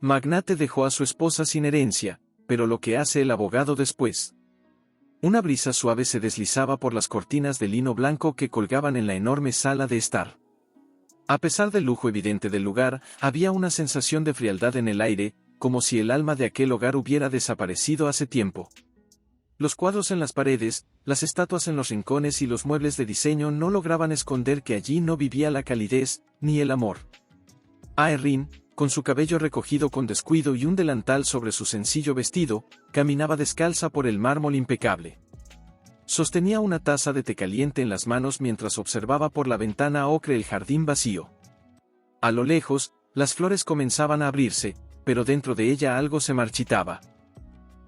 Magnate dejó a su esposa sin herencia, pero lo que hace el abogado después. Una brisa suave se deslizaba por las cortinas de lino blanco que colgaban en la enorme sala de estar. A pesar del lujo evidente del lugar, había una sensación de frialdad en el aire, como si el alma de aquel hogar hubiera desaparecido hace tiempo. Los cuadros en las paredes, las estatuas en los rincones y los muebles de diseño no lograban esconder que allí no vivía la calidez, ni el amor. Aeryn, con su cabello recogido con descuido y un delantal sobre su sencillo vestido, caminaba descalza por el mármol impecable. Sostenía una taza de té caliente en las manos mientras observaba por la ventana ocre el jardín vacío. A lo lejos, las flores comenzaban a abrirse, pero dentro de ella algo se marchitaba.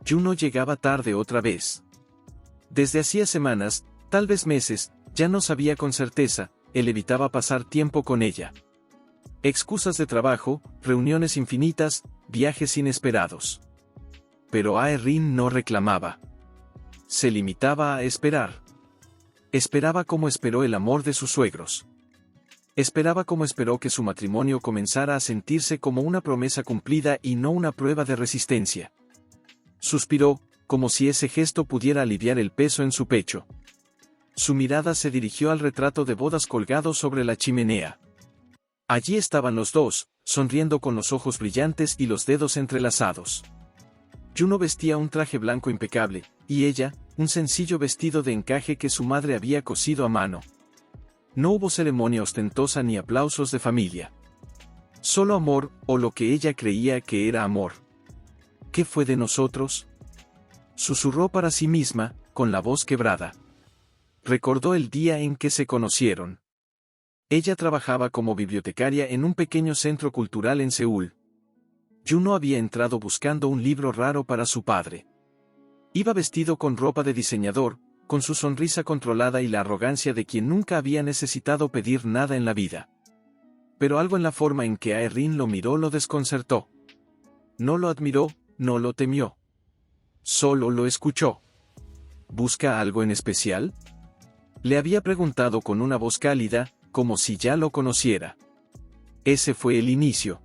Juno llegaba tarde otra vez. Desde hacía semanas, tal vez meses, ya no sabía con certeza, él evitaba pasar tiempo con ella. Excusas de trabajo, reuniones infinitas, viajes inesperados. Pero Aeryn no reclamaba. Se limitaba a esperar. Esperaba como esperó el amor de sus suegros. Esperaba como esperó que su matrimonio comenzara a sentirse como una promesa cumplida y no una prueba de resistencia. Suspiró, como si ese gesto pudiera aliviar el peso en su pecho. Su mirada se dirigió al retrato de bodas colgado sobre la chimenea. Allí estaban los dos, sonriendo con los ojos brillantes y los dedos entrelazados. Juno vestía un traje blanco impecable, y ella, un sencillo vestido de encaje que su madre había cosido a mano. No hubo ceremonia ostentosa ni aplausos de familia. Solo amor, o lo que ella creía que era amor. ¿Qué fue de nosotros? Susurró para sí misma, con la voz quebrada. Recordó el día en que se conocieron. Ella trabajaba como bibliotecaria en un pequeño centro cultural en Seúl. Juno había entrado buscando un libro raro para su padre. Iba vestido con ropa de diseñador, con su sonrisa controlada y la arrogancia de quien nunca había necesitado pedir nada en la vida. Pero algo en la forma en que Aeryn lo miró lo desconcertó. No lo admiró, no lo temió. Solo lo escuchó. ¿Busca algo en especial? Le había preguntado con una voz cálida, como si ya lo conociera. Ese fue el inicio.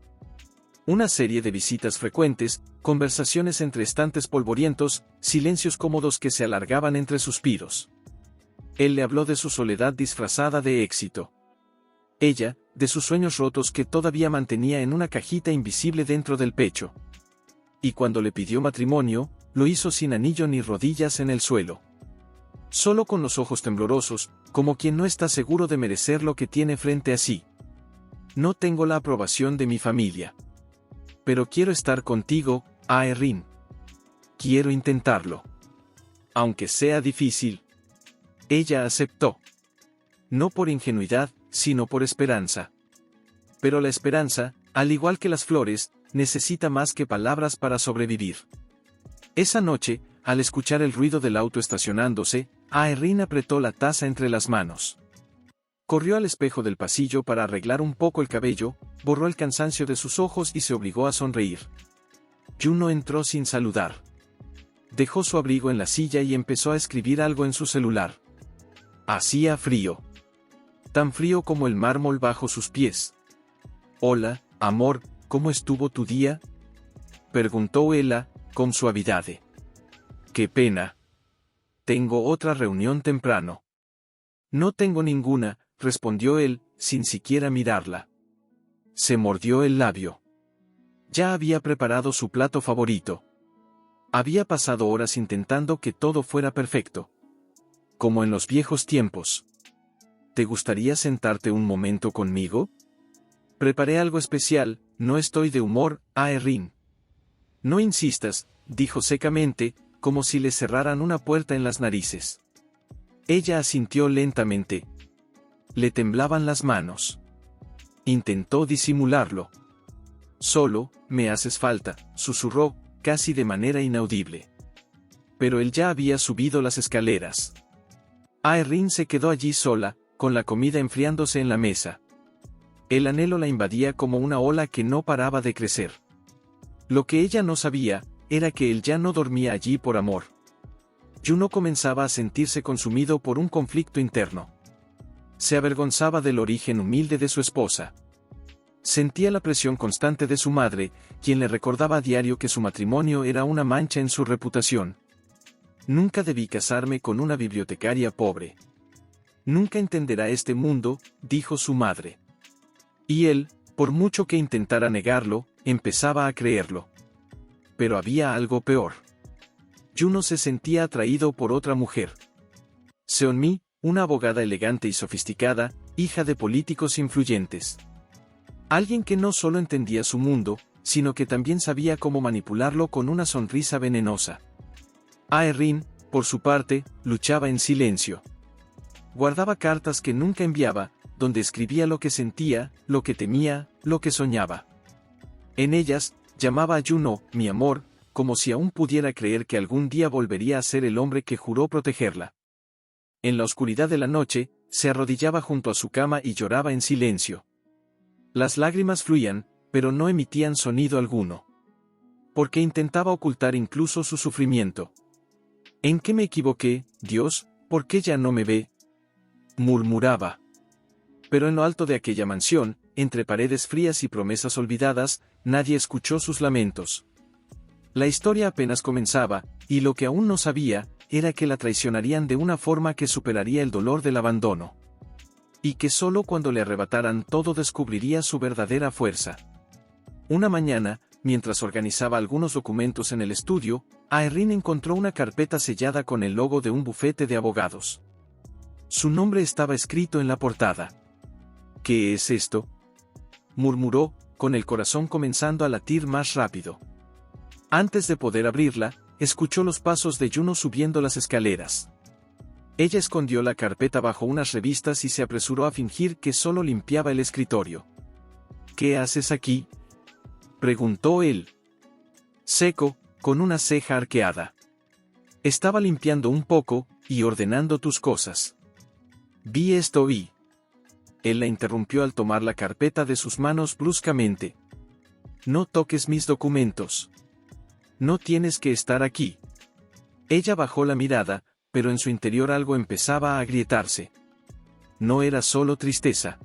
Una serie de visitas frecuentes, conversaciones entre estantes polvorientos, silencios cómodos que se alargaban entre suspiros. Él le habló de su soledad disfrazada de éxito. Ella, de sus sueños rotos que todavía mantenía en una cajita invisible dentro del pecho. Y cuando le pidió matrimonio, lo hizo sin anillo ni rodillas en el suelo. Solo con los ojos temblorosos, como quien no está seguro de merecer lo que tiene frente a sí. No tengo la aprobación de mi familia. Pero quiero estar contigo, Aeryn. Quiero intentarlo. Aunque sea difícil. Ella aceptó. No por ingenuidad, sino por esperanza. Pero la esperanza, al igual que las flores, necesita más que palabras para sobrevivir. Esa noche, al escuchar el ruido del auto estacionándose, Aeryn apretó la taza entre las manos. Corrió al espejo del pasillo para arreglar un poco el cabello, borró el cansancio de sus ojos y se obligó a sonreír. Juno entró sin saludar. Dejó su abrigo en la silla y empezó a escribir algo en su celular. Hacía frío. Tan frío como el mármol bajo sus pies. Hola, amor, ¿cómo estuvo tu día? Preguntó ella, con suavidad. Qué pena. Tengo otra reunión temprano. No tengo ninguna, respondió él, sin siquiera mirarla. Se mordió el labio. Ya había preparado su plato favorito. Había pasado horas intentando que todo fuera perfecto. Como en los viejos tiempos. ¿Te gustaría sentarte un momento conmigo? Preparé algo especial, no estoy de humor, Aeryn. No insistas, dijo secamente, como si le cerraran una puerta en las narices. Ella asintió lentamente. Le temblaban las manos. Intentó disimularlo. Solo, me haces falta, susurró, casi de manera inaudible. Pero él ya había subido las escaleras. Aeryn se quedó allí sola, con la comida enfriándose en la mesa. El anhelo la invadía como una ola que no paraba de crecer. Lo que ella no sabía, era que él ya no dormía allí por amor. Juno comenzaba a sentirse consumido por un conflicto interno. Se avergonzaba del origen humilde de su esposa. Sentía la presión constante de su madre, quien le recordaba a diario que su matrimonio era una mancha en su reputación. Nunca debí casarme con una bibliotecaria pobre. Nunca entenderá este mundo, dijo su madre. Y él, por mucho que intentara negarlo, empezaba a creerlo. Pero había algo peor. Juno se sentía atraído por otra mujer. Seonmi, una abogada elegante y sofisticada, hija de políticos influyentes. Alguien que no solo entendía su mundo, sino que también sabía cómo manipularlo con una sonrisa venenosa. Ae-rin, por su parte, luchaba en silencio. Guardaba cartas que nunca enviaba, donde escribía lo que sentía, lo que temía, lo que soñaba. En ellas, llamaba a Juno, mi amor, como si aún pudiera creer que algún día volvería a ser el hombre que juró protegerla. En la oscuridad de la noche, se arrodillaba junto a su cama y lloraba en silencio. Las lágrimas fluían, pero no emitían sonido alguno. Porque intentaba ocultar incluso su sufrimiento. ¿En qué me equivoqué, Dios? ¿Por qué ya no me ve?, murmuraba. Pero en lo alto de aquella mansión, entre paredes frías y promesas olvidadas, nadie escuchó sus lamentos. La historia apenas comenzaba, y lo que aún no sabía, era que la traicionarían de una forma que superaría el dolor del abandono. Y que solo cuando le arrebataran todo descubriría su verdadera fuerza. Una mañana, mientras organizaba algunos documentos en el estudio, Ae-rin encontró una carpeta sellada con el logo de un bufete de abogados. Su nombre estaba escrito en la portada. ¿Qué es esto?, murmuró, con el corazón comenzando a latir más rápido. Antes de poder abrirla, escuchó los pasos de Juno subiendo las escaleras. Ella escondió la carpeta bajo unas revistas y se apresuró a fingir que solo limpiaba el escritorio. ¿Qué haces aquí?, preguntó él. Seco, con una ceja arqueada. Estaba limpiando un poco, y ordenando tus cosas. Vi esto y... Él la interrumpió al tomar la carpeta de sus manos bruscamente. No toques mis documentos. No tienes que estar aquí. Ella bajó la mirada, pero en su interior algo empezaba a agrietarse. No era solo tristeza.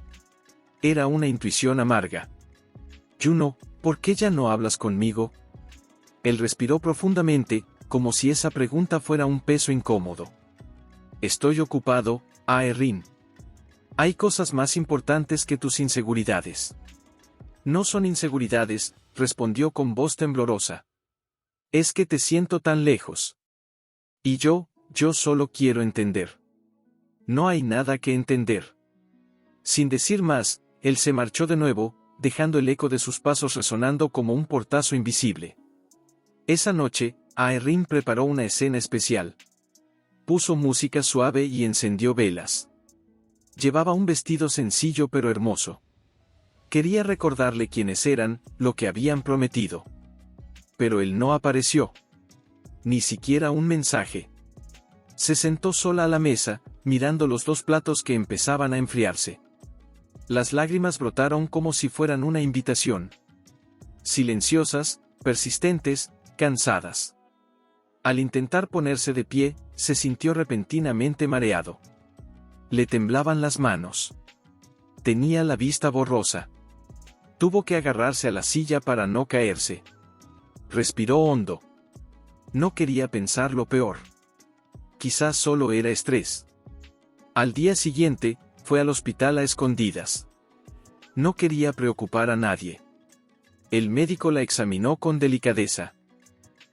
Era una intuición amarga. Juno, ¿por qué ya no hablas conmigo? Él respiró profundamente, como si esa pregunta fuera un peso incómodo. Estoy ocupado, Ae-rin. Hay cosas más importantes que tus inseguridades. No son inseguridades, respondió con voz temblorosa. Es que te siento tan lejos. Y yo solo quiero entender. No hay nada que entender. Sin decir más, él se marchó de nuevo, dejando el eco de sus pasos resonando como un portazo invisible. Esa noche, Ae-rin preparó una escena especial. Puso música suave y encendió velas. Llevaba un vestido sencillo pero hermoso. Quería recordarle quiénes eran, lo que habían prometido. Pero él no apareció. Ni siquiera un mensaje. Se sentó sola a la mesa, mirando los dos platos que empezaban a enfriarse. Las lágrimas brotaron como si fueran una invitación. Silenciosas, persistentes, cansadas. Al intentar ponerse de pie, se sintió repentinamente mareado. Le temblaban las manos. Tenía la vista borrosa. Tuvo que agarrarse a la silla para no caerse. Respiró hondo. No quería pensar lo peor. Quizás solo era estrés. Al día siguiente, fue al hospital a escondidas. No quería preocupar a nadie. El médico la examinó con delicadeza.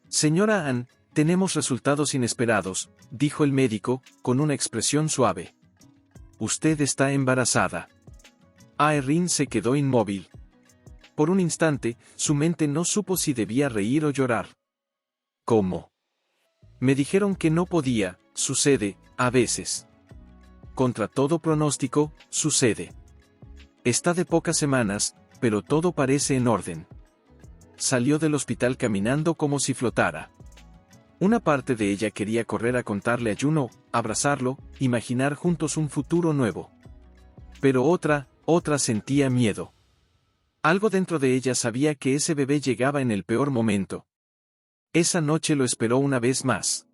Señora Ann, tenemos resultados inesperados, dijo el médico, con una expresión suave. Usted está embarazada. Ae-rin se quedó inmóvil. Por un instante, su mente no supo si debía reír o llorar. ¿Cómo? Me dijeron que no podía, sucede, a veces. Contra todo pronóstico, sucede. Está de pocas semanas, pero todo parece en orden. Salió del hospital caminando como si flotara. Una parte de ella quería correr a contarle a Juno, abrazarlo, imaginar juntos un futuro nuevo. Pero otra sentía miedo. Algo dentro de ella sabía que ese bebé llegaba en el peor momento. Esa noche lo esperó una vez más.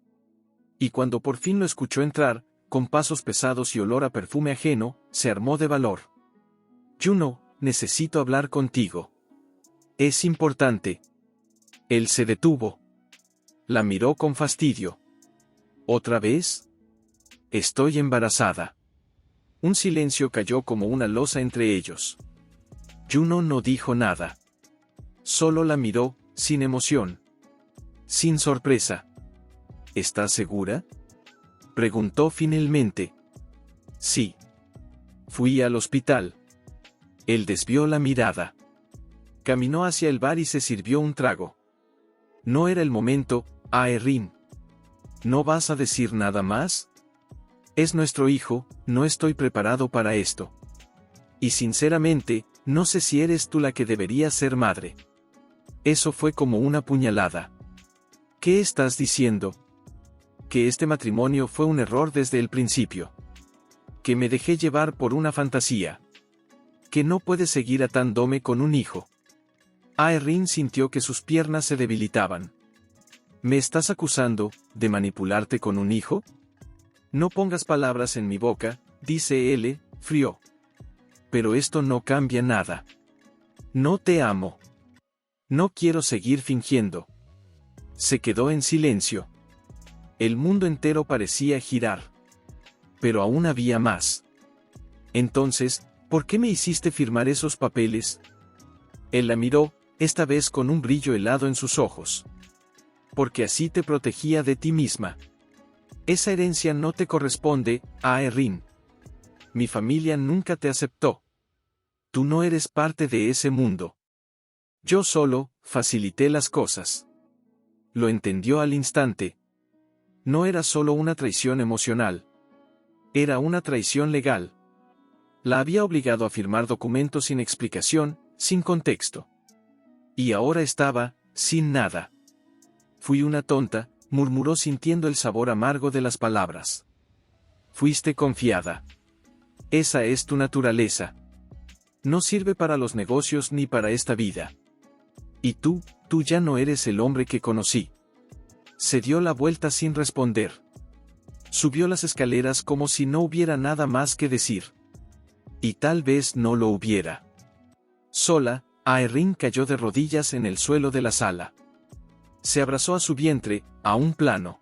Y cuando por fin lo escuchó entrar, con pasos pesados y olor a perfume ajeno, se armó de valor. Juno, necesito hablar contigo. Es importante. Él se detuvo. La miró con fastidio. ¿Otra vez? Estoy embarazada. Un silencio cayó como una losa entre ellos. Juno no dijo nada. Solo la miró, sin emoción. Sin sorpresa. ¿Estás segura? Preguntó finalmente. Sí. Fui al hospital. Él desvió la mirada. Caminó hacia el bar y se sirvió un trago. No era el momento, Aeryn. ¿No vas a decir nada más? Es nuestro hijo, no estoy preparado para esto. Y sinceramente, no sé si eres tú la que debería ser madre. Eso fue como una puñalada. ¿Qué estás diciendo? Que este matrimonio fue un error desde el principio. Que me dejé llevar por una fantasía. Que no puedes seguir atándome con un hijo. Aeryn sintió que sus piernas se debilitaban. ¿Me estás acusando de manipularte con un hijo? No pongas palabras en mi boca, dice él, frío. Pero esto no cambia nada. No te amo. No quiero seguir fingiendo. Se quedó en silencio. El mundo entero parecía girar. Pero aún había más. Entonces, ¿por qué me hiciste firmar esos papeles? Él la miró, esta vez con un brillo helado en sus ojos. Porque así te protegía de ti misma. Esa herencia no te corresponde, Aeryn. Mi familia nunca te aceptó. Tú no eres parte de ese mundo. Yo solo facilité las cosas. Lo entendió al instante. No era solo una traición emocional. Era una traición legal. La había obligado a firmar documentos sin explicación, sin contexto. Y ahora estaba, sin nada. Fui una tonta, murmuró sintiendo el sabor amargo de las palabras. Fuiste confiada. Esa es tu naturaleza. No sirve para los negocios ni para esta vida. Y tú ya no eres el hombre que conocí. Se dio la vuelta sin responder. Subió las escaleras como si no hubiera nada más que decir. Y tal vez no lo hubiera. Sola, Aeryn cayó de rodillas en el suelo de la sala. Se abrazó a su vientre, a un plano.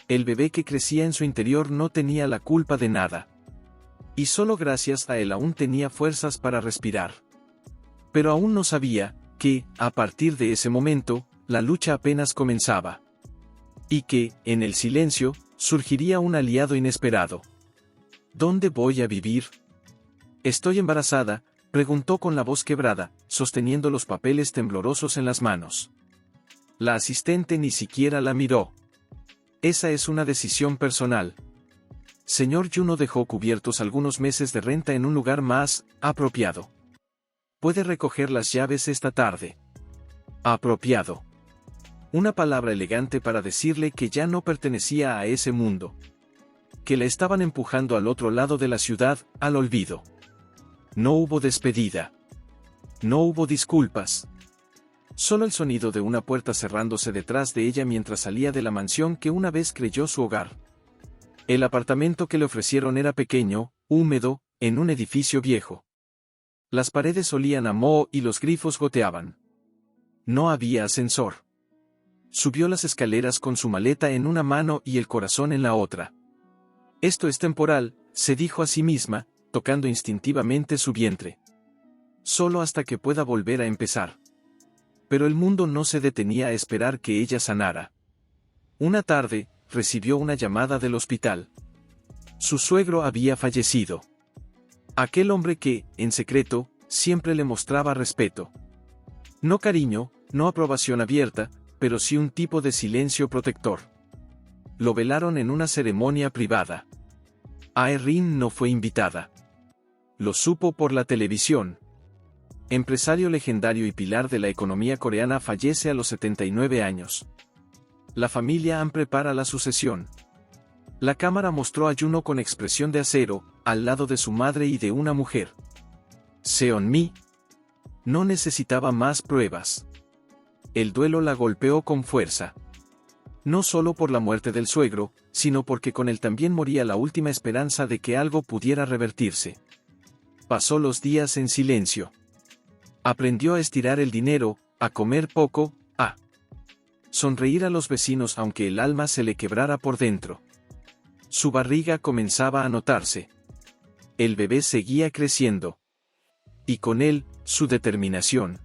El bebé que crecía en su interior no tenía la culpa de nada. Y solo gracias a él aún tenía fuerzas para respirar. Pero aún no sabía que, a partir de ese momento, la lucha apenas comenzaba. Y que, en el silencio, surgiría un aliado inesperado. ¿Dónde voy a vivir? Estoy embarazada, preguntó con la voz quebrada, sosteniendo los papeles temblorosos en las manos. La asistente ni siquiera la miró. Esa es una decisión personal. Señor Juno dejó cubiertos algunos meses de renta en un lugar más apropiado. Puede recoger las llaves esta tarde. Apropiado. Una palabra elegante para decirle que ya no pertenecía a ese mundo. Que la estaban empujando al otro lado de la ciudad, al olvido. No hubo despedida. No hubo disculpas. Solo el sonido de una puerta cerrándose detrás de ella mientras salía de la mansión que una vez creyó su hogar. El apartamento que le ofrecieron era pequeño, húmedo, en un edificio viejo. Las paredes olían a moho y los grifos goteaban. No había ascensor. Subió las escaleras con su maleta en una mano y el corazón en la otra. Esto es temporal, se dijo a sí misma, tocando instintivamente su vientre. Solo hasta que pueda volver a empezar. Pero el mundo no se detenía a esperar que ella sanara. Una tarde, recibió una llamada del hospital. Su suegro había fallecido. Aquel hombre que, en secreto, siempre le mostraba respeto. No cariño, no aprobación abierta, pero sí un tipo de silencio protector. Lo velaron en una ceremonia privada. Aeryn no fue invitada. Lo supo por la televisión. Empresario legendario y pilar de la economía coreana fallece a los 79 años. La familia Han prepara la sucesión. La cámara mostró a Juno con expresión de acero, al lado de su madre y de una mujer. Seon-mi. No necesitaba más pruebas. El duelo la golpeó con fuerza. No solo por la muerte del suegro, sino porque con él también moría la última esperanza de que algo pudiera revertirse. pasó los días en silencio. Aprendió a estirar el dinero, a comer poco, a sonreír a los vecinos aunque el alma se le quebrara por dentro. Su barriga comenzaba a notarse. El bebé seguía creciendo. Y con él, su determinación.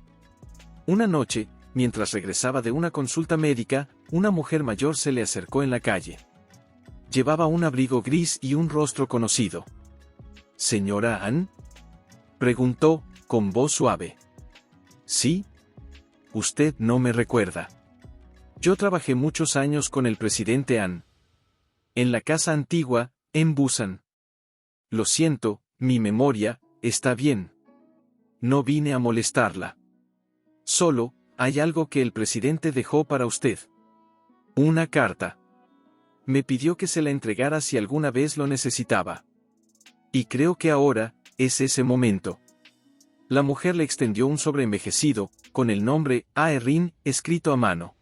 Una noche, mientras regresaba de una consulta médica, una mujer mayor se le acercó en la calle. Llevaba un abrigo gris y un rostro conocido. ¿Señora Ann?, preguntó, con voz suave. ¿Sí? Usted no me recuerda. Yo trabajé muchos años con el presidente Ann. En la casa antigua, en Busan. Lo siento, mi memoria, está bien. No vine a molestarla. Solo, hay algo que el presidente dejó para usted. Una carta. Me pidió que se la entregara si alguna vez lo necesitaba. Y creo que ahora, es ese momento. La mujer le extendió un sobre envejecido, con el nombre Ae-rin escrito a mano.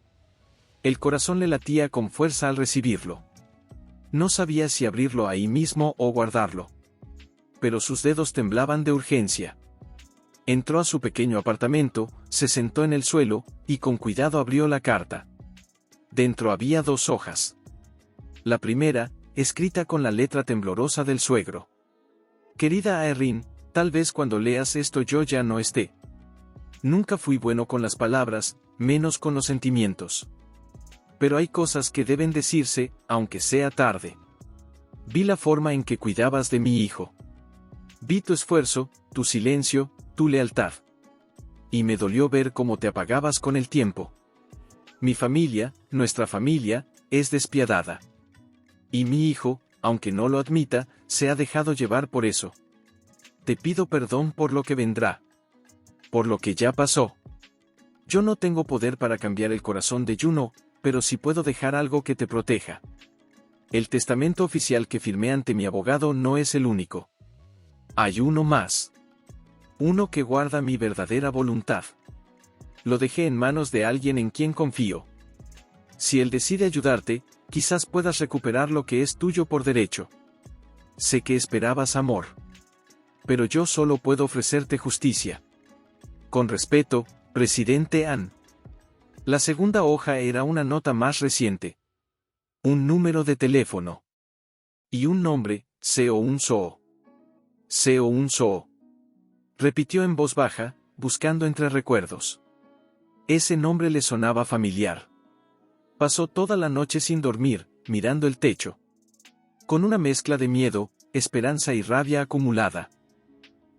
El corazón le latía con fuerza al recibirlo. No sabía si abrirlo ahí mismo o guardarlo. Pero sus dedos temblaban de urgencia. Entró a su pequeño apartamento, se sentó en el suelo, y con cuidado abrió la carta. Dentro había 2 hojas. La primera, escrita con la letra temblorosa del suegro. Querida Ae-rin, tal vez cuando leas esto yo ya no esté. Nunca fui bueno con las palabras, menos con los sentimientos. Pero hay cosas que deben decirse, aunque sea tarde. Vi la forma en que cuidabas de mi hijo. Vi tu esfuerzo, tu silencio, tu lealtad. Y me dolió ver cómo te apagabas con el tiempo. Mi familia, nuestra familia, es despiadada. Y mi hijo, aunque no lo admita, se ha dejado llevar por eso. Te pido perdón por lo que vendrá. Por lo que ya pasó. Yo no tengo poder para cambiar el corazón de Juno, pero sí puedo dejar algo que te proteja. El testamento oficial que firmé ante mi abogado no es el único. Hay uno más. Uno que guarda mi verdadera voluntad. Lo dejé en manos de alguien en quien confío. Si él decide ayudarte, quizás puedas recuperar lo que es tuyo por derecho. Sé que esperabas amor. Pero yo solo puedo ofrecerte justicia. Con respeto, presidente Ann. La segunda hoja era una nota más reciente. Un número de teléfono. Y un nombre, Seo-un-soo. Seo-un-soo. Repitió en voz baja, buscando entre recuerdos. Ese nombre le sonaba familiar. Pasó toda la noche sin dormir, mirando el techo. Con una mezcla de miedo, esperanza y rabia acumulada.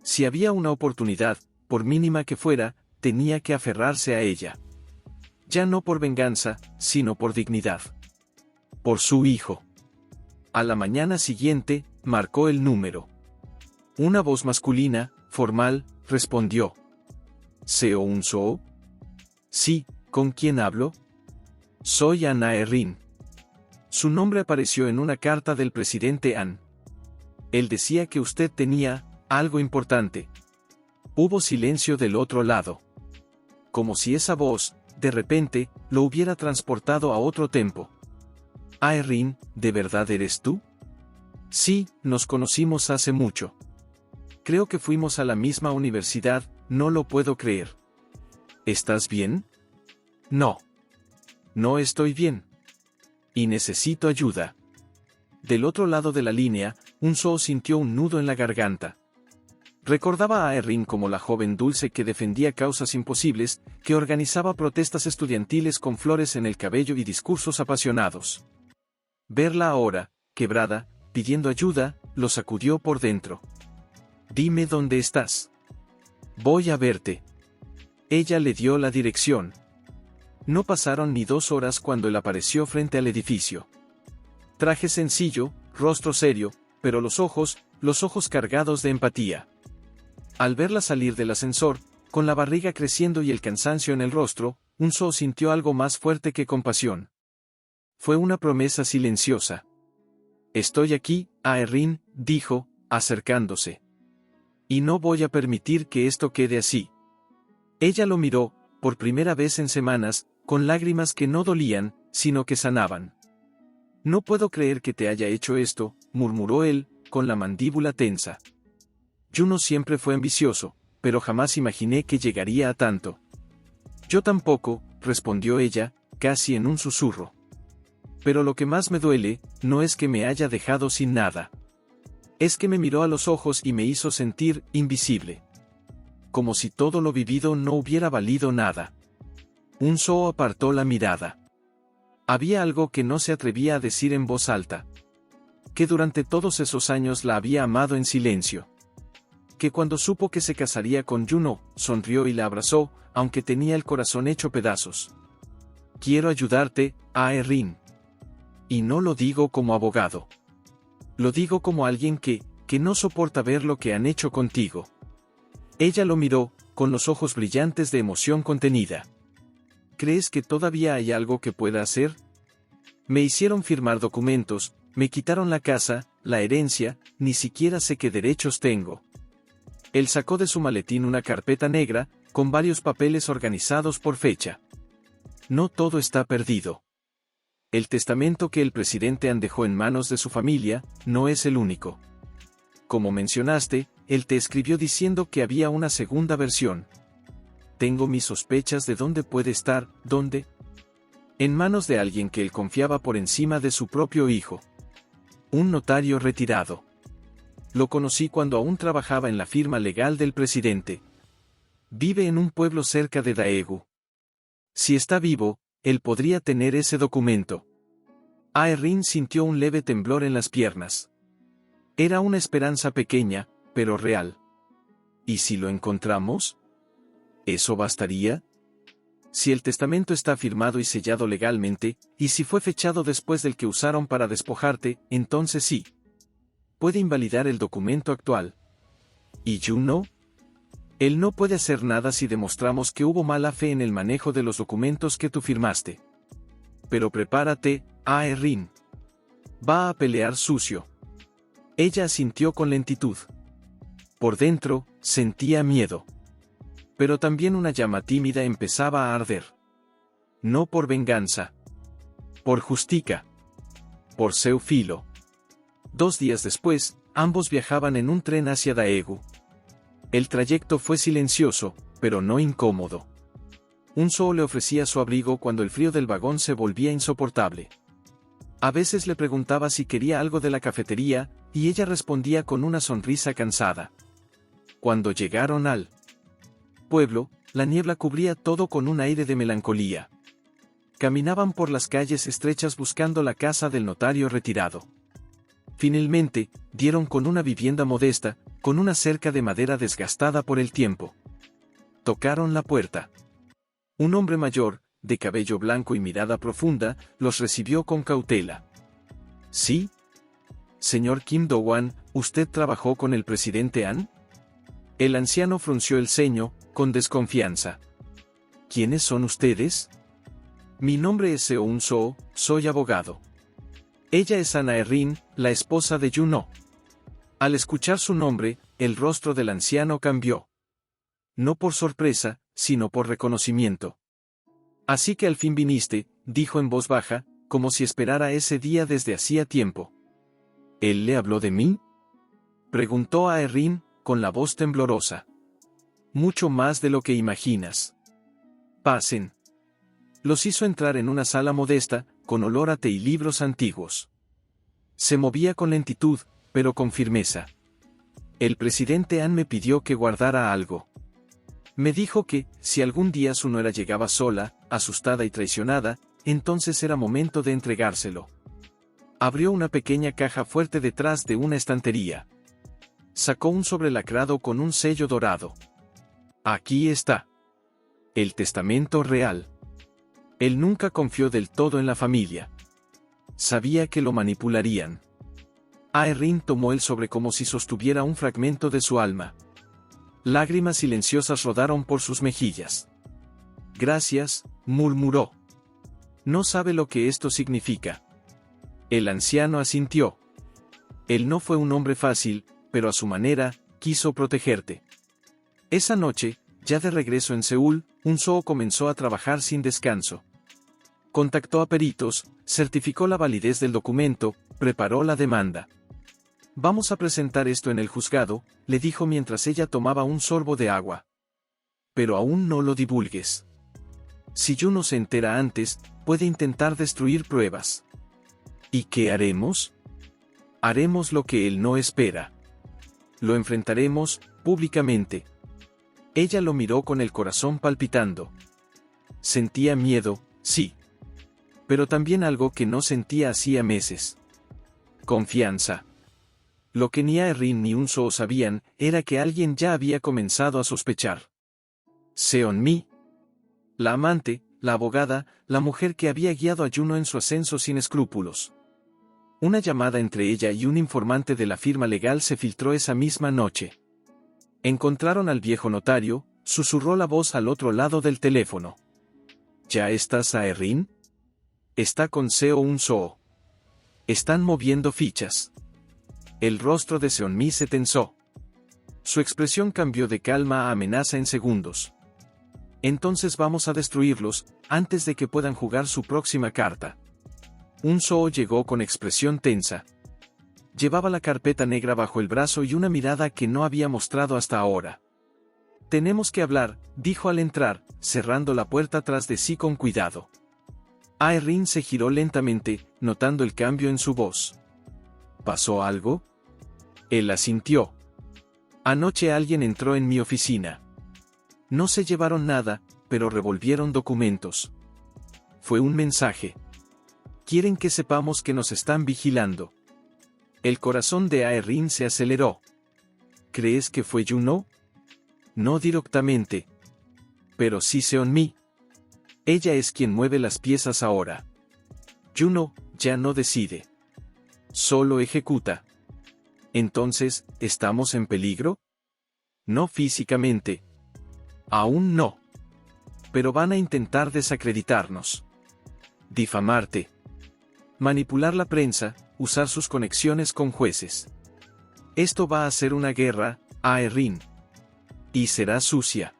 Si había una oportunidad, por mínima que fuera, tenía que aferrarse a ella. Ya no por venganza, sino por dignidad. Por su hijo. A la mañana siguiente, marcó el número. Una voz masculina, formal, respondió. ¿Seo-un-soo? Sí, ¿con quién hablo? Soy Ann Ae-rin. Su nombre apareció en una carta del presidente Ann. Él decía que usted tenía algo importante. Hubo silencio del otro lado. Como si esa voz, de repente, lo hubiera transportado a otro tiempo. Ae-rin, ¿de verdad eres tú? Sí, nos conocimos hace mucho. Creo que fuimos a la misma universidad, no lo puedo creer. ¿Estás bien? No. No estoy bien. Y necesito ayuda. Del otro lado de la línea, Un-soo sintió un nudo en la garganta. Recordaba a Ae-rin como la joven dulce que defendía causas imposibles, que organizaba protestas estudiantiles con flores en el cabello y discursos apasionados. Verla ahora, quebrada, pidiendo ayuda, lo sacudió por dentro. Dime dónde estás. Voy a verte. Ella le dio la dirección. No pasaron ni 2 horas cuando él apareció frente al edificio. Traje sencillo, rostro serio, pero los ojos cargados de empatía. Al verla salir del ascensor, con la barriga creciendo y el cansancio en el rostro, Un-soo sintió algo más fuerte que compasión. Fue una promesa silenciosa. Estoy aquí, Ae-rin, dijo, acercándose. Y no voy a permitir que esto quede así. Ella lo miró, por primera vez en semanas, con lágrimas que no dolían, sino que sanaban. No puedo creer que te haya hecho esto, murmuró él, con la mandíbula tensa. Juno siempre fue ambicioso, pero jamás imaginé que llegaría a tanto. Yo tampoco, respondió ella, casi en un susurro. Pero lo que más me duele, no es que me haya dejado sin nada. Es que me miró a los ojos y me hizo sentir invisible. Como si todo lo vivido no hubiera valido nada. Unsoo apartó la mirada. Había algo que no se atrevía a decir en voz alta. Que durante todos esos años la había amado en silencio. Que cuando supo que se casaría con Juno, sonrió y la abrazó, aunque tenía el corazón hecho pedazos. Quiero ayudarte, Aeryn. Y no lo digo como abogado. Lo digo como alguien que no soporta ver lo que han hecho contigo. Ella lo miró, con los ojos brillantes de emoción contenida. ¿Crees que todavía hay algo que pueda hacer? Me hicieron firmar documentos, me quitaron la casa, la herencia, ni siquiera sé qué derechos tengo. Él sacó de su maletín una carpeta negra, con varios papeles organizados por fecha. No todo está perdido. El testamento que el presidente An dejó en manos de su familia, no es el único. Como mencionaste, él te escribió diciendo que había una segunda versión. Tengo mis sospechas de dónde puede estar, ¿dónde? En manos de alguien que él confiaba por encima de su propio hijo. Un notario retirado. Lo conocí cuando aún trabajaba en la firma legal del presidente. Vive en un pueblo cerca de Daegu. Si está vivo, él podría tener ese documento. Aeryn sintió un leve temblor en las piernas. Era una esperanza pequeña, pero real. ¿Y si lo encontramos? ¿Eso bastaría? Si el testamento está firmado y sellado legalmente, y si fue fechado después del que usaron para despojarte, entonces sí. Puede invalidar el documento actual. ¿Y Juno? Él no puede hacer nada si demostramos que hubo mala fe en el manejo de los documentos que tú firmaste. Pero prepárate, Aeryn. Va a pelear sucio. Ella asintió con lentitud. Por dentro, sentía miedo. Pero también una llama tímida empezaba a arder. No por venganza. Por Justica. Por seu filo. 2 días después, ambos viajaban en un tren hacia Daegu. El trayecto fue silencioso, pero no incómodo. Unsoo le ofrecía su abrigo cuando el frío del vagón se volvía insoportable. A veces le preguntaba si quería algo de la cafetería, y ella respondía con una sonrisa cansada. Cuando llegaron al pueblo, la niebla cubría todo con un aire de melancolía. Caminaban por las calles estrechas buscando la casa del notario retirado. Finalmente, dieron con una vivienda modesta, con una cerca de madera desgastada por el tiempo. Tocaron la puerta. Un hombre mayor, de cabello blanco y mirada profunda, los recibió con cautela. ¿Sí? Señor Kim Do-wan, ¿usted trabajó con el presidente An? El anciano frunció el ceño, con desconfianza. ¿Quiénes son ustedes? Mi nombre es Seo Unsoo, soy abogado. Ella es Aeryn, la esposa de Juno. Al escuchar su nombre, el rostro del anciano cambió. No por sorpresa, sino por reconocimiento. Así que al fin viniste, dijo en voz baja, como si esperara ese día desde hacía tiempo. ¿Él le habló de mí? Preguntó Aeryn, con la voz temblorosa. Mucho más de lo que imaginas. Pasen. Los hizo entrar en una sala modesta, con olor a té y libros antiguos. Se movía con lentitud, pero con firmeza. El presidente An me pidió que guardara algo. Me dijo que, si algún día su nuera llegaba sola, asustada y traicionada, entonces era momento de entregárselo. Abrió una pequeña caja fuerte detrás de una estantería. Sacó un sobre lacrado con un sello dorado. Aquí está. El testamento real. Él nunca confió del todo en la familia. Sabía que lo manipularían. Aeryn tomó el sobre como si sostuviera un fragmento de su alma. Lágrimas silenciosas rodaron por sus mejillas. Gracias, murmuró. No sabe lo que esto significa. El anciano asintió. Él no fue un hombre fácil, pero a su manera, quiso protegerte. Esa noche, ya de regreso en Seúl, Unsoo comenzó a trabajar sin descanso. Contactó a peritos, certificó la validez del documento, preparó la demanda. Vamos a presentar esto en el juzgado, le dijo mientras ella tomaba un sorbo de agua. Pero aún no lo divulgues. Si Juno se entera antes, puede intentar destruir pruebas. ¿Y qué haremos? Haremos lo que él no espera. Lo enfrentaremos, públicamente. Ella lo miró con el corazón palpitando. Sentía miedo, sí. Pero también algo que no sentía hacía meses. Confianza. Lo que ni Aeryn ni Unso sabían, era que alguien ya había comenzado a sospechar. Seonmi. La amante, la abogada, la mujer que había guiado a Juno en su ascenso sin escrúpulos. Una llamada entre ella y un informante de la firma legal se filtró esa misma noche. Encontraron al viejo notario, susurró la voz al otro lado del teléfono. ¿Ya estás, Aeryn? Está con Seo Unso. Están moviendo fichas. El rostro de Seonmi se tensó. Su expresión cambió de calma a amenaza en segundos. Entonces vamos a destruirlos, antes de que puedan jugar su próxima carta. Unso llegó con expresión tensa. Llevaba la carpeta negra bajo el brazo y una mirada que no había mostrado hasta ahora. Tenemos que hablar, dijo al entrar, cerrando la puerta tras de sí con cuidado. Aeryn se giró lentamente, notando el cambio en su voz. ¿Pasó algo? Él asintió. Anoche alguien entró en mi oficina. No se llevaron nada, pero revolvieron documentos. Fue un mensaje. Quieren que sepamos que nos están vigilando. El corazón de Aeryn se aceleró. ¿Crees que fue Juno? No directamente. Pero sí Seonmi. Ella es quien mueve las piezas ahora. Juno ya no decide. Solo ejecuta. Entonces, ¿estamos en peligro? No físicamente. Aún no. Pero van a intentar desacreditarnos. Difamarte. Manipular la prensa, usar sus conexiones con jueces. Esto va a ser una guerra, Aeryn. Y será sucia.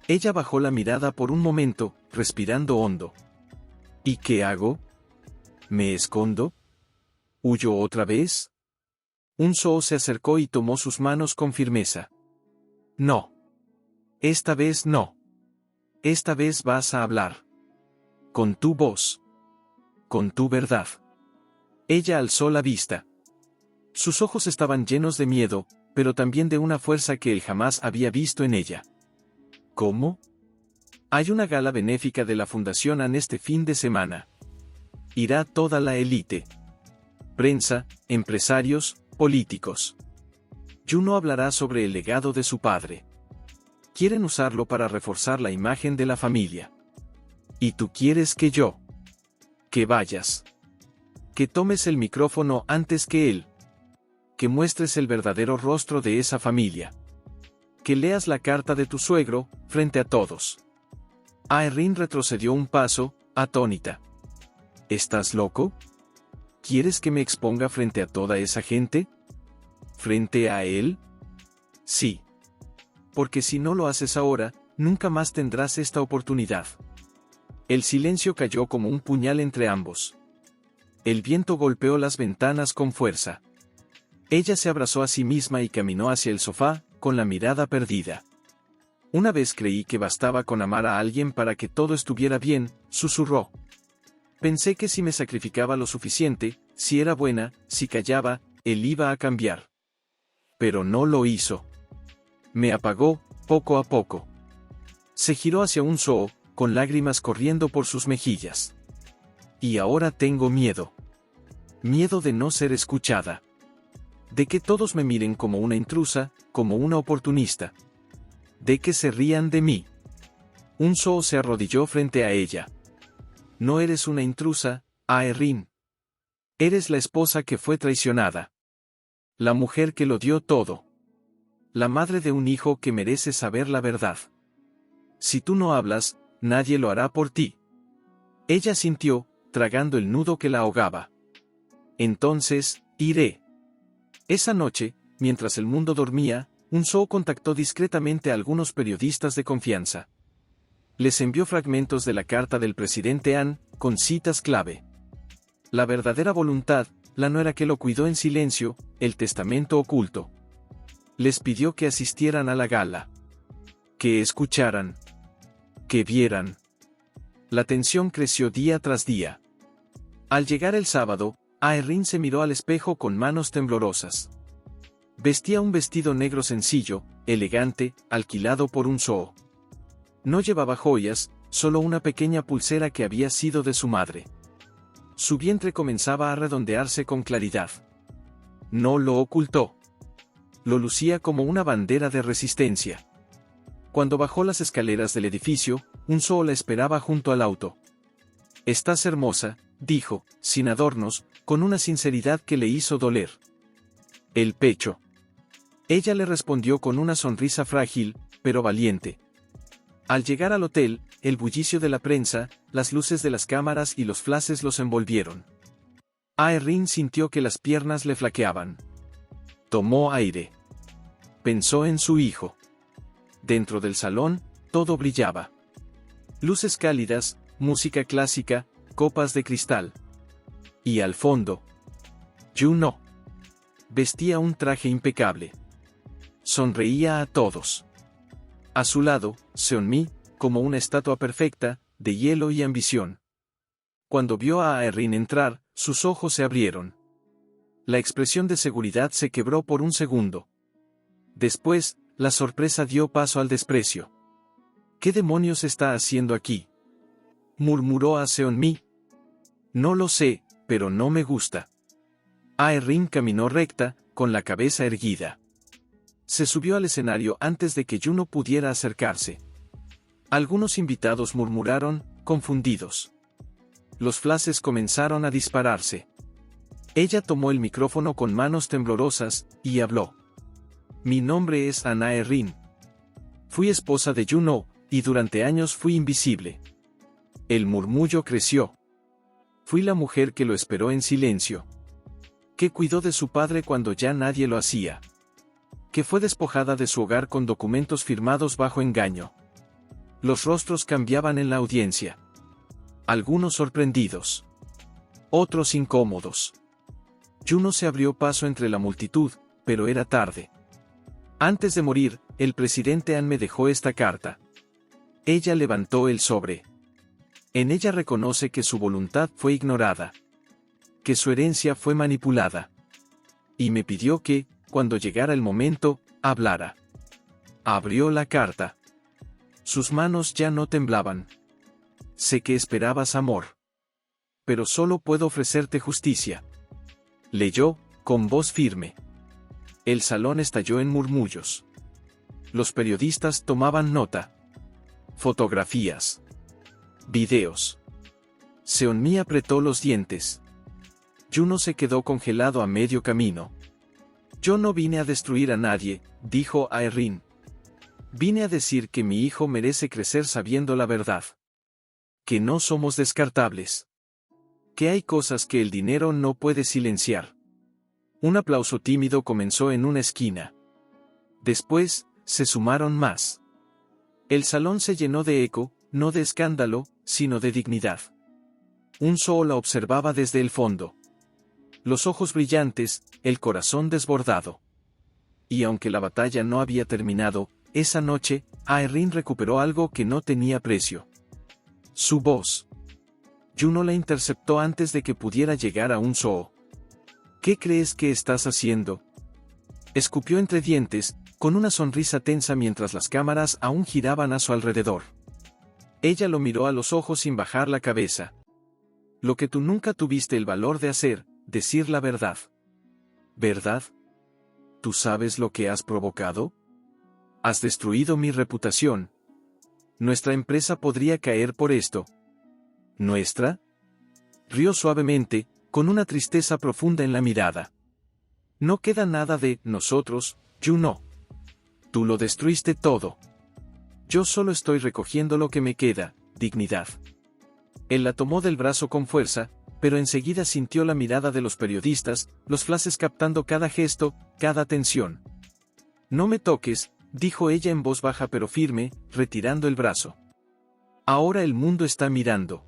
Ella bajó la mirada por un momento, respirando hondo. ¿Y qué hago? ¿Me escondo? ¿Huyo otra vez? Unso se acercó y tomó sus manos con firmeza. No. Esta vez no. Esta vez vas a hablar. Con tu voz. Con tu verdad. Ella alzó la vista. Sus ojos estaban llenos de miedo, pero también de una fuerza que él jamás había visto en ella. ¿Cómo? Hay una gala benéfica de la Fundación AN este fin de semana. Irá toda la élite. Prensa, empresarios, políticos. Juno hablará sobre el legado de su padre. Quieren usarlo para reforzar la imagen de la familia. ¿Y tú quieres que yo? Que vayas. Que tomes el micrófono antes que él. Que muestres el verdadero rostro de esa familia. Que leas la carta de tu suegro, frente a todos. Aeryn retrocedió un paso, atónita. ¿Estás loco? ¿Quieres que me exponga frente a toda esa gente? ¿Frente a él? Sí. Porque si no lo haces ahora, nunca más tendrás esta oportunidad. El silencio cayó como un puñal entre ambos. El viento golpeó las ventanas con fuerza. Ella se abrazó a sí misma y caminó hacia el sofá, con la mirada perdida. Una vez creí que bastaba con amar a alguien para que todo estuviera bien, susurró. Pensé que si me sacrificaba lo suficiente, si era buena, si callaba, él iba a cambiar. Pero no lo hizo. Me apagó, poco a poco. Se giró hacia Unso, con lágrimas corriendo por sus mejillas. Y ahora tengo miedo. Miedo de no ser escuchada. De que todos me miren como una intrusa, como una oportunista. De que se rían de mí. Unso se arrodilló frente a ella. No eres una intrusa, Aeryn. Eres la esposa que fue traicionada. La mujer que lo dio todo. La madre de un hijo que merece saber la verdad. Si tú no hablas, nadie lo hará por ti. Ella sintió, tragando el nudo que la ahogaba. Entonces, iré. Esa noche, mientras el mundo dormía, Unso contactó discretamente a algunos periodistas de confianza. Les envió fragmentos de la carta del presidente AN, con citas clave. La verdadera voluntad, la nuera que lo cuidó en silencio, el testamento oculto. Les pidió que asistieran a la gala. Que escucharan. Que vieran. La tensión creció día tras día. Al llegar el sábado, Aeryn se miró al espejo con manos temblorosas. Vestía un vestido negro sencillo, elegante, alquilado por un zoo. No llevaba joyas, solo una pequeña pulsera que había sido de su madre. Su vientre comenzaba a redondearse con claridad. No lo ocultó. Lo lucía como una bandera de resistencia. Cuando bajó las escaleras del edificio, un zoo la esperaba junto al auto. «Estás hermosa», dijo, sin adornos, con una sinceridad que le hizo doler el pecho. Ella le respondió con una sonrisa frágil, pero valiente. Al llegar al hotel, el bullicio de la prensa, las luces de las cámaras y los flashes los envolvieron. Aeryn sintió que las piernas le flaqueaban. Tomó aire. Pensó en su hijo. Dentro del salón, todo brillaba. Luces cálidas, música clásica, copas de cristal. Y al fondo, Juno. Vestía un traje impecable. Sonreía a todos. A su lado, Seonmi, como una estatua perfecta, de hielo y ambición. Cuando vio a Aeryn entrar, sus ojos se abrieron. La expresión de seguridad se quebró por un segundo. Después, la sorpresa dio paso al desprecio. «¿Qué demonios está haciendo aquí?», murmuró a Seonmi. «No lo sé, pero no me gusta». Aeryn caminó recta, con la cabeza erguida. Se subió al escenario antes de que Juno pudiera acercarse. Algunos invitados murmuraron, confundidos. Los flashes comenzaron a dispararse. Ella tomó el micrófono con manos temblorosas, y habló. «Mi nombre es Anna Aeryn. Fui esposa de Juno, y durante años fui invisible». El murmullo creció. «Fui la mujer que lo esperó en silencio. Que cuidó de su padre cuando ya nadie lo hacía. Que fue despojada de su hogar con documentos firmados bajo engaño». Los rostros cambiaban en la audiencia. Algunos sorprendidos. Otros incómodos. Juno se abrió paso entre la multitud, pero era tarde. Antes de morir, el presidente Han me dejó esta carta. Ella levantó el sobre. En ella reconoce que su voluntad fue ignorada. Que su herencia fue manipulada. Y me pidió que, cuando llegara el momento, hablara. Abrió la carta. Sus manos ya no temblaban. «Sé que esperabas amor. Pero solo puedo ofrecerte justicia». Leyó, con voz firme. El salón estalló en murmullos. Los periodistas tomaban nota. Fotografías. Videos. Seonmi apretó los dientes. Juno se quedó congelado a medio camino. «Yo no vine a destruir a nadie», dijo Aeryn. «Vine a decir que mi hijo merece crecer sabiendo la verdad. Que no somos descartables. Que hay cosas que el dinero no puede silenciar». Un aplauso tímido comenzó en una esquina. Después, se sumaron más. El salón se llenó de eco, no de escándalo, sino de dignidad. Un zoo la observaba desde el fondo. Los ojos brillantes, el corazón desbordado. Y aunque la batalla no había terminado, esa noche, Aeryn recuperó algo que no tenía precio. Su voz. Juno la interceptó antes de que pudiera llegar a un zoo. «¿Qué crees que estás haciendo?», escupió entre dientes, con una sonrisa tensa mientras las cámaras aún giraban a su alrededor. Ella lo miró a los ojos sin bajar la cabeza. «Lo que tú nunca tuviste el valor de hacer, decir la verdad». «¿Verdad? ¿Tú sabes lo que has provocado? Has destruido mi reputación. Nuestra empresa podría caer por esto». «¿Nuestra?». Rió suavemente, con una tristeza profunda en la mirada. «No queda nada de nosotros, Juno. Tú lo destruiste todo. Yo solo estoy recogiendo lo que me queda, dignidad». Él la tomó del brazo con fuerza, pero enseguida sintió la mirada de los periodistas, los flashes captando cada gesto, cada tensión. «No me toques», dijo ella en voz baja pero firme, retirando el brazo. «Ahora el mundo está mirando.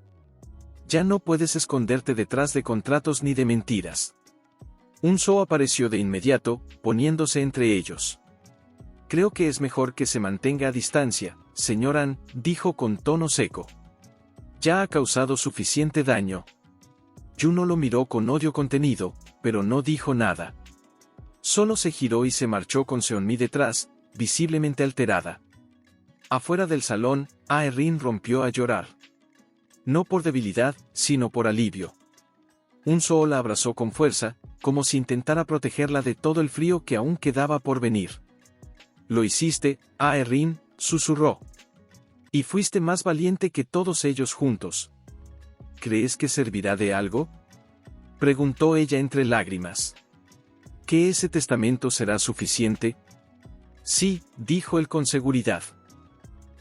Ya no puedes esconderte detrás de contratos ni de mentiras. Unso apareció de inmediato, poniéndose entre ellos. Creo que es mejor que se mantenga a distancia, señor An, dijo con tono seco. Ya ha causado suficiente daño. Juno lo miró con odio contenido, pero no dijo nada. Solo se giró y se marchó con Seonmi detrás, visiblemente alterada. Afuera del salón, Ae-rin rompió a llorar. No por debilidad, sino por alivio. Unso la abrazó con fuerza, como si intentara protegerla de todo el frío que aún quedaba por venir. Lo hiciste, Ae-rin, susurró. Y fuiste más valiente que todos ellos juntos. ¿Crees que servirá de algo? Preguntó ella entre lágrimas. ¿Que ese testamento será suficiente? Sí, dijo él con seguridad.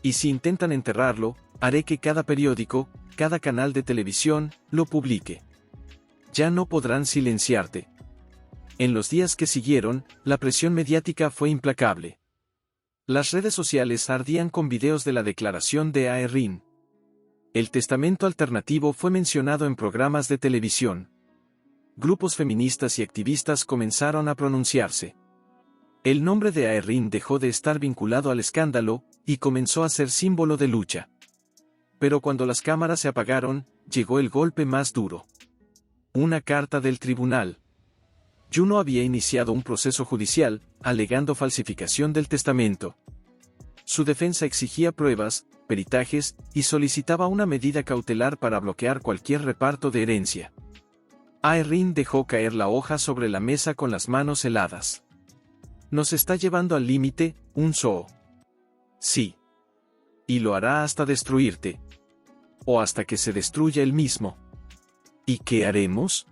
Y si intentan enterrarlo, haré que cada periódico, cada canal de televisión, lo publique. Ya no podrán silenciarte. En los días que siguieron, la presión mediática fue implacable. Las redes sociales ardían con videos de la declaración de Ae-rin. El testamento alternativo fue mencionado en programas de televisión. Grupos feministas y activistas comenzaron a pronunciarse. El nombre de Ae-rin dejó de estar vinculado al escándalo, y comenzó a ser símbolo de lucha. Pero cuando las cámaras se apagaron, llegó el golpe más duro. Una carta del tribunal. Juno había iniciado un proceso judicial, alegando falsificación del testamento. Su defensa exigía pruebas, peritajes, y solicitaba una medida cautelar para bloquear cualquier reparto de herencia. Ae-rin dejó caer la hoja sobre la mesa con las manos heladas. Nos está llevando al límite, Unso. Sí. Y lo hará hasta destruirte. O hasta que se destruya él mismo. ¿Y qué haremos?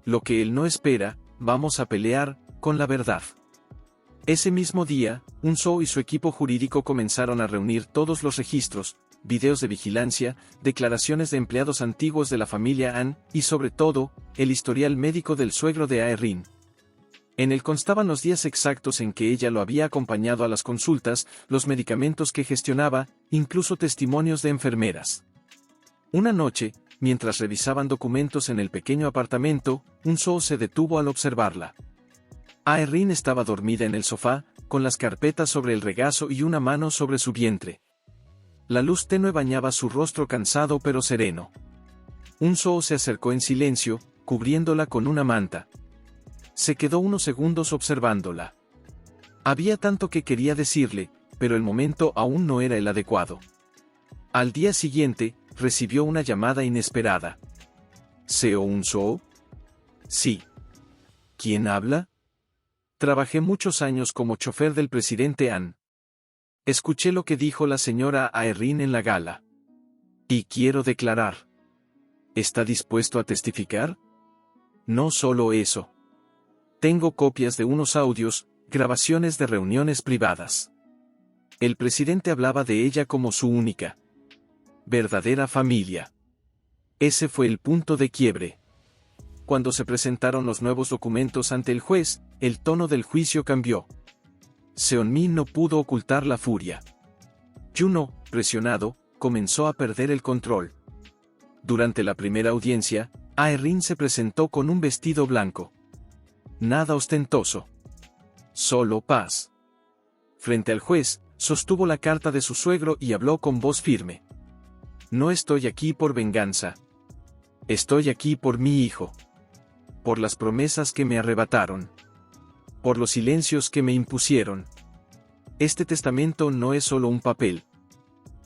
Lo que él no espera, vamos a pelear, con la verdad. Ese mismo día, Unso y su equipo jurídico comenzaron a reunir todos los registros, videos de vigilancia, declaraciones de empleados antiguos de la familia An, y sobre todo, el historial médico del suegro de Ae-rin. En él constaban los días exactos en que ella lo había acompañado a las consultas, los medicamentos que gestionaba, incluso testimonios de enfermeras. Una noche, mientras revisaban documentos en el pequeño apartamento, Unso se detuvo al observarla. Ae-rin estaba dormida en el sofá, con las carpetas sobre el regazo y una mano sobre su vientre. La luz tenue bañaba su rostro cansado pero sereno. Unso se acercó en silencio, cubriéndola con una manta. Se quedó unos segundos observándola. Había tanto que quería decirle, pero el momento aún no era el adecuado. Al día siguiente, recibió una llamada inesperada. ¿Seo Unso? Sí. ¿Quién habla? Trabajé muchos años como chofer del presidente An. Escuché lo que dijo la señora Ae-rin en la gala. Y quiero declarar. ¿Está dispuesto a testificar? No solo eso. Tengo copias de unos audios, grabaciones de reuniones privadas. El presidente hablaba de ella como su única, verdadera familia. Ese fue el punto de quiebre. Cuando se presentaron los nuevos documentos ante el juez, el tono del juicio cambió. Seonmi no pudo ocultar la furia. Juno, presionado, comenzó a perder el control. Durante la primera audiencia, Ae-rin se presentó con un vestido blanco. Nada ostentoso. Solo paz. Frente al juez, sostuvo la carta de su suegro y habló con voz firme. No estoy aquí por venganza. Estoy aquí por mi hijo. Por las promesas que me arrebataron. Por los silencios que me impusieron. Este testamento no es solo un papel.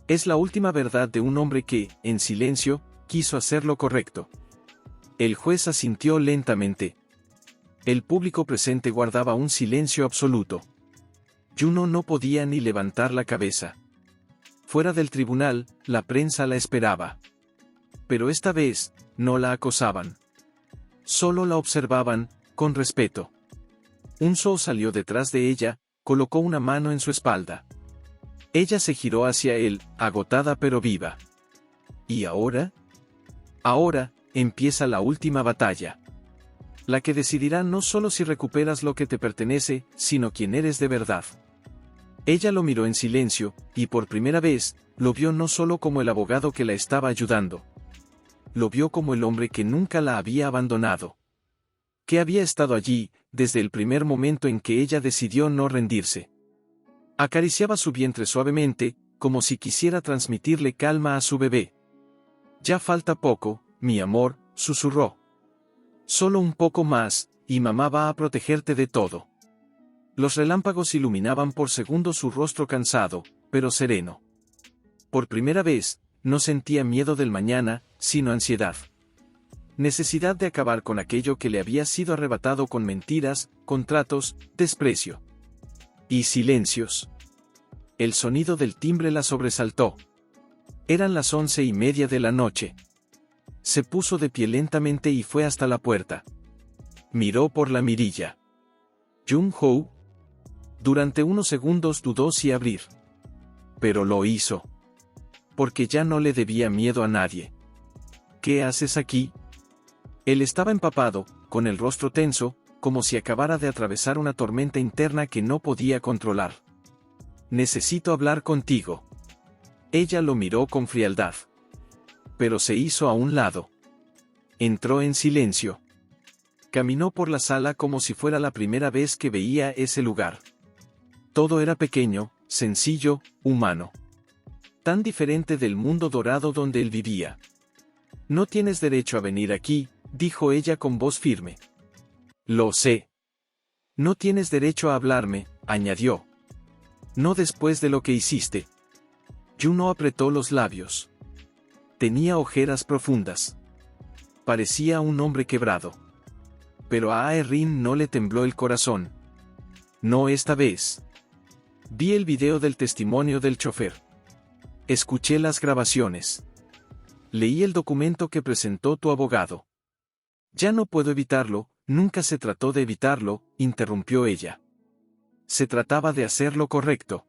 Es la última verdad de un hombre que, en silencio, quiso hacer lo correcto. El juez asintió lentamente. El público presente guardaba un silencio absoluto. Juno no podía ni levantar la cabeza. Fuera del tribunal, la prensa la esperaba. Pero esta vez, no la acosaban. Solo la observaban, con respeto. Unso salió detrás de ella, colocó una mano en su espalda. Ella se giró hacia él, agotada pero viva. ¿Y ahora? Ahora, empieza la última batalla. La que decidirá no solo si recuperas lo que te pertenece, sino quién eres de verdad. Ella lo miró en silencio, y por primera vez, lo vio no solo como el abogado que la estaba ayudando. Lo vio como el hombre que nunca la había abandonado. que había estado allí, desde el primer momento en que ella decidió no rendirse. Acariciaba su vientre suavemente, como si quisiera transmitirle calma a su bebé. Ya falta poco, mi amor, susurró. Solo un poco más, y mamá va a protegerte de todo. Los relámpagos iluminaban por segundos su rostro cansado, pero sereno. Por primera vez, no sentía miedo del mañana, sino ansiedad. Necesidad de acabar con aquello que le había sido arrebatado con mentiras, contratos, desprecio. Y silencios. El sonido del timbre la sobresaltó. Eran las 11:30 de la noche. Se puso de pie lentamente y fue hasta la puerta. Miró por la mirilla. Jung-ho. Durante unos segundos dudó si abrir. Pero lo hizo. Porque ya no le debía miedo a nadie. ¿Qué haces aquí? Él estaba empapado, con el rostro tenso, como si acabara de atravesar una tormenta interna que no podía controlar. Necesito hablar contigo. Ella lo miró con frialdad. Pero se hizo a un lado. Entró en silencio. Caminó por la sala como si fuera la primera vez que veía ese lugar. Todo era pequeño, sencillo, humano. Tan diferente del mundo dorado donde él vivía. No tienes derecho a venir aquí, dijo ella con voz firme. Lo sé. No tienes derecho a hablarme, añadió. No después de lo que hiciste. Juno apretó los labios. Tenía ojeras profundas. Parecía un hombre quebrado. Pero a Aeryn no le tembló el corazón. No esta vez. Vi el video del testimonio del chofer. Escuché las grabaciones. Leí el documento que presentó tu abogado. Ya no puedo evitarlo, nunca se trató de evitarlo, interrumpió ella. Se trataba de hacer lo correcto.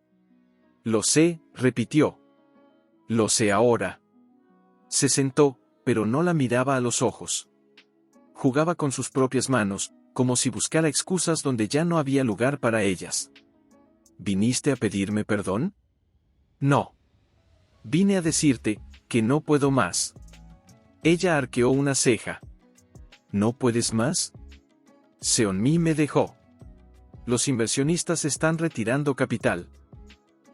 Lo sé, repitió. Lo sé ahora. Se sentó, pero no la miraba a los ojos. Jugaba con sus propias manos, como si buscara excusas donde ya no había lugar para ellas. ¿Viniste a pedirme perdón? No. Vine a decirte que no puedo más. Ella arqueó una ceja. ¿No puedes más? Seonmi me dejó. Los inversionistas están retirando capital.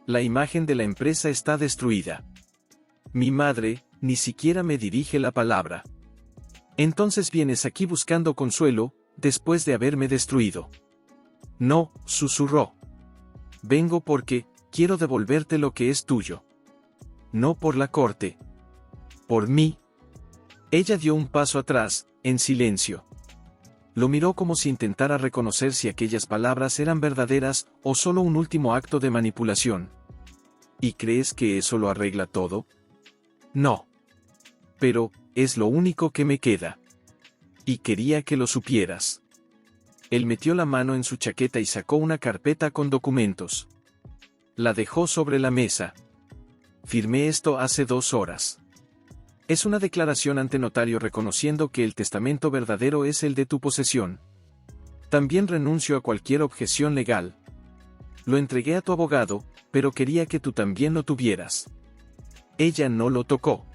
La imagen de la empresa está destruida. Mi madre, ni siquiera me dirige la palabra. Entonces vienes aquí buscando consuelo, después de haberme destruido. No, susurró. Vengo porque, quiero devolverte lo que es tuyo. No por la corte. Por mí. Ella dio un paso atrás, en silencio. Lo miró como si intentara reconocer si aquellas palabras eran verdaderas o solo un último acto de manipulación. ¿Y crees que eso lo arregla todo? No. Pero, es lo único que me queda. Y quería que lo supieras. Él metió la mano en su chaqueta y sacó una carpeta con documentos. La dejó sobre la mesa. Firmé esto hace 2 horas. Es una declaración ante notario reconociendo que el testamento verdadero es el de tu posesión. También renuncio a cualquier objeción legal. Lo entregué a tu abogado, pero quería que tú también lo tuvieras. Ella no lo tocó.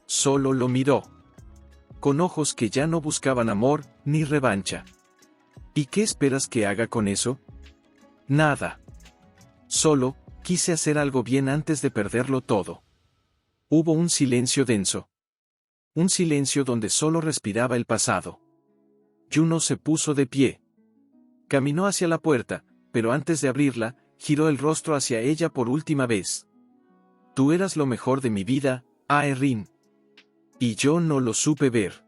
Solo lo miró. Con ojos que ya no buscaban amor, ni revancha. ¿Y qué esperas que haga con eso? Nada. Solo, quise hacer algo bien antes de perderlo todo. Hubo un silencio denso. Un silencio donde solo respiraba el pasado. Juno se puso de pie. Caminó hacia la puerta, pero antes de abrirla, giró el rostro hacia ella por última vez. Tú eras lo mejor de mi vida, Aeryn. Y yo no lo supe ver.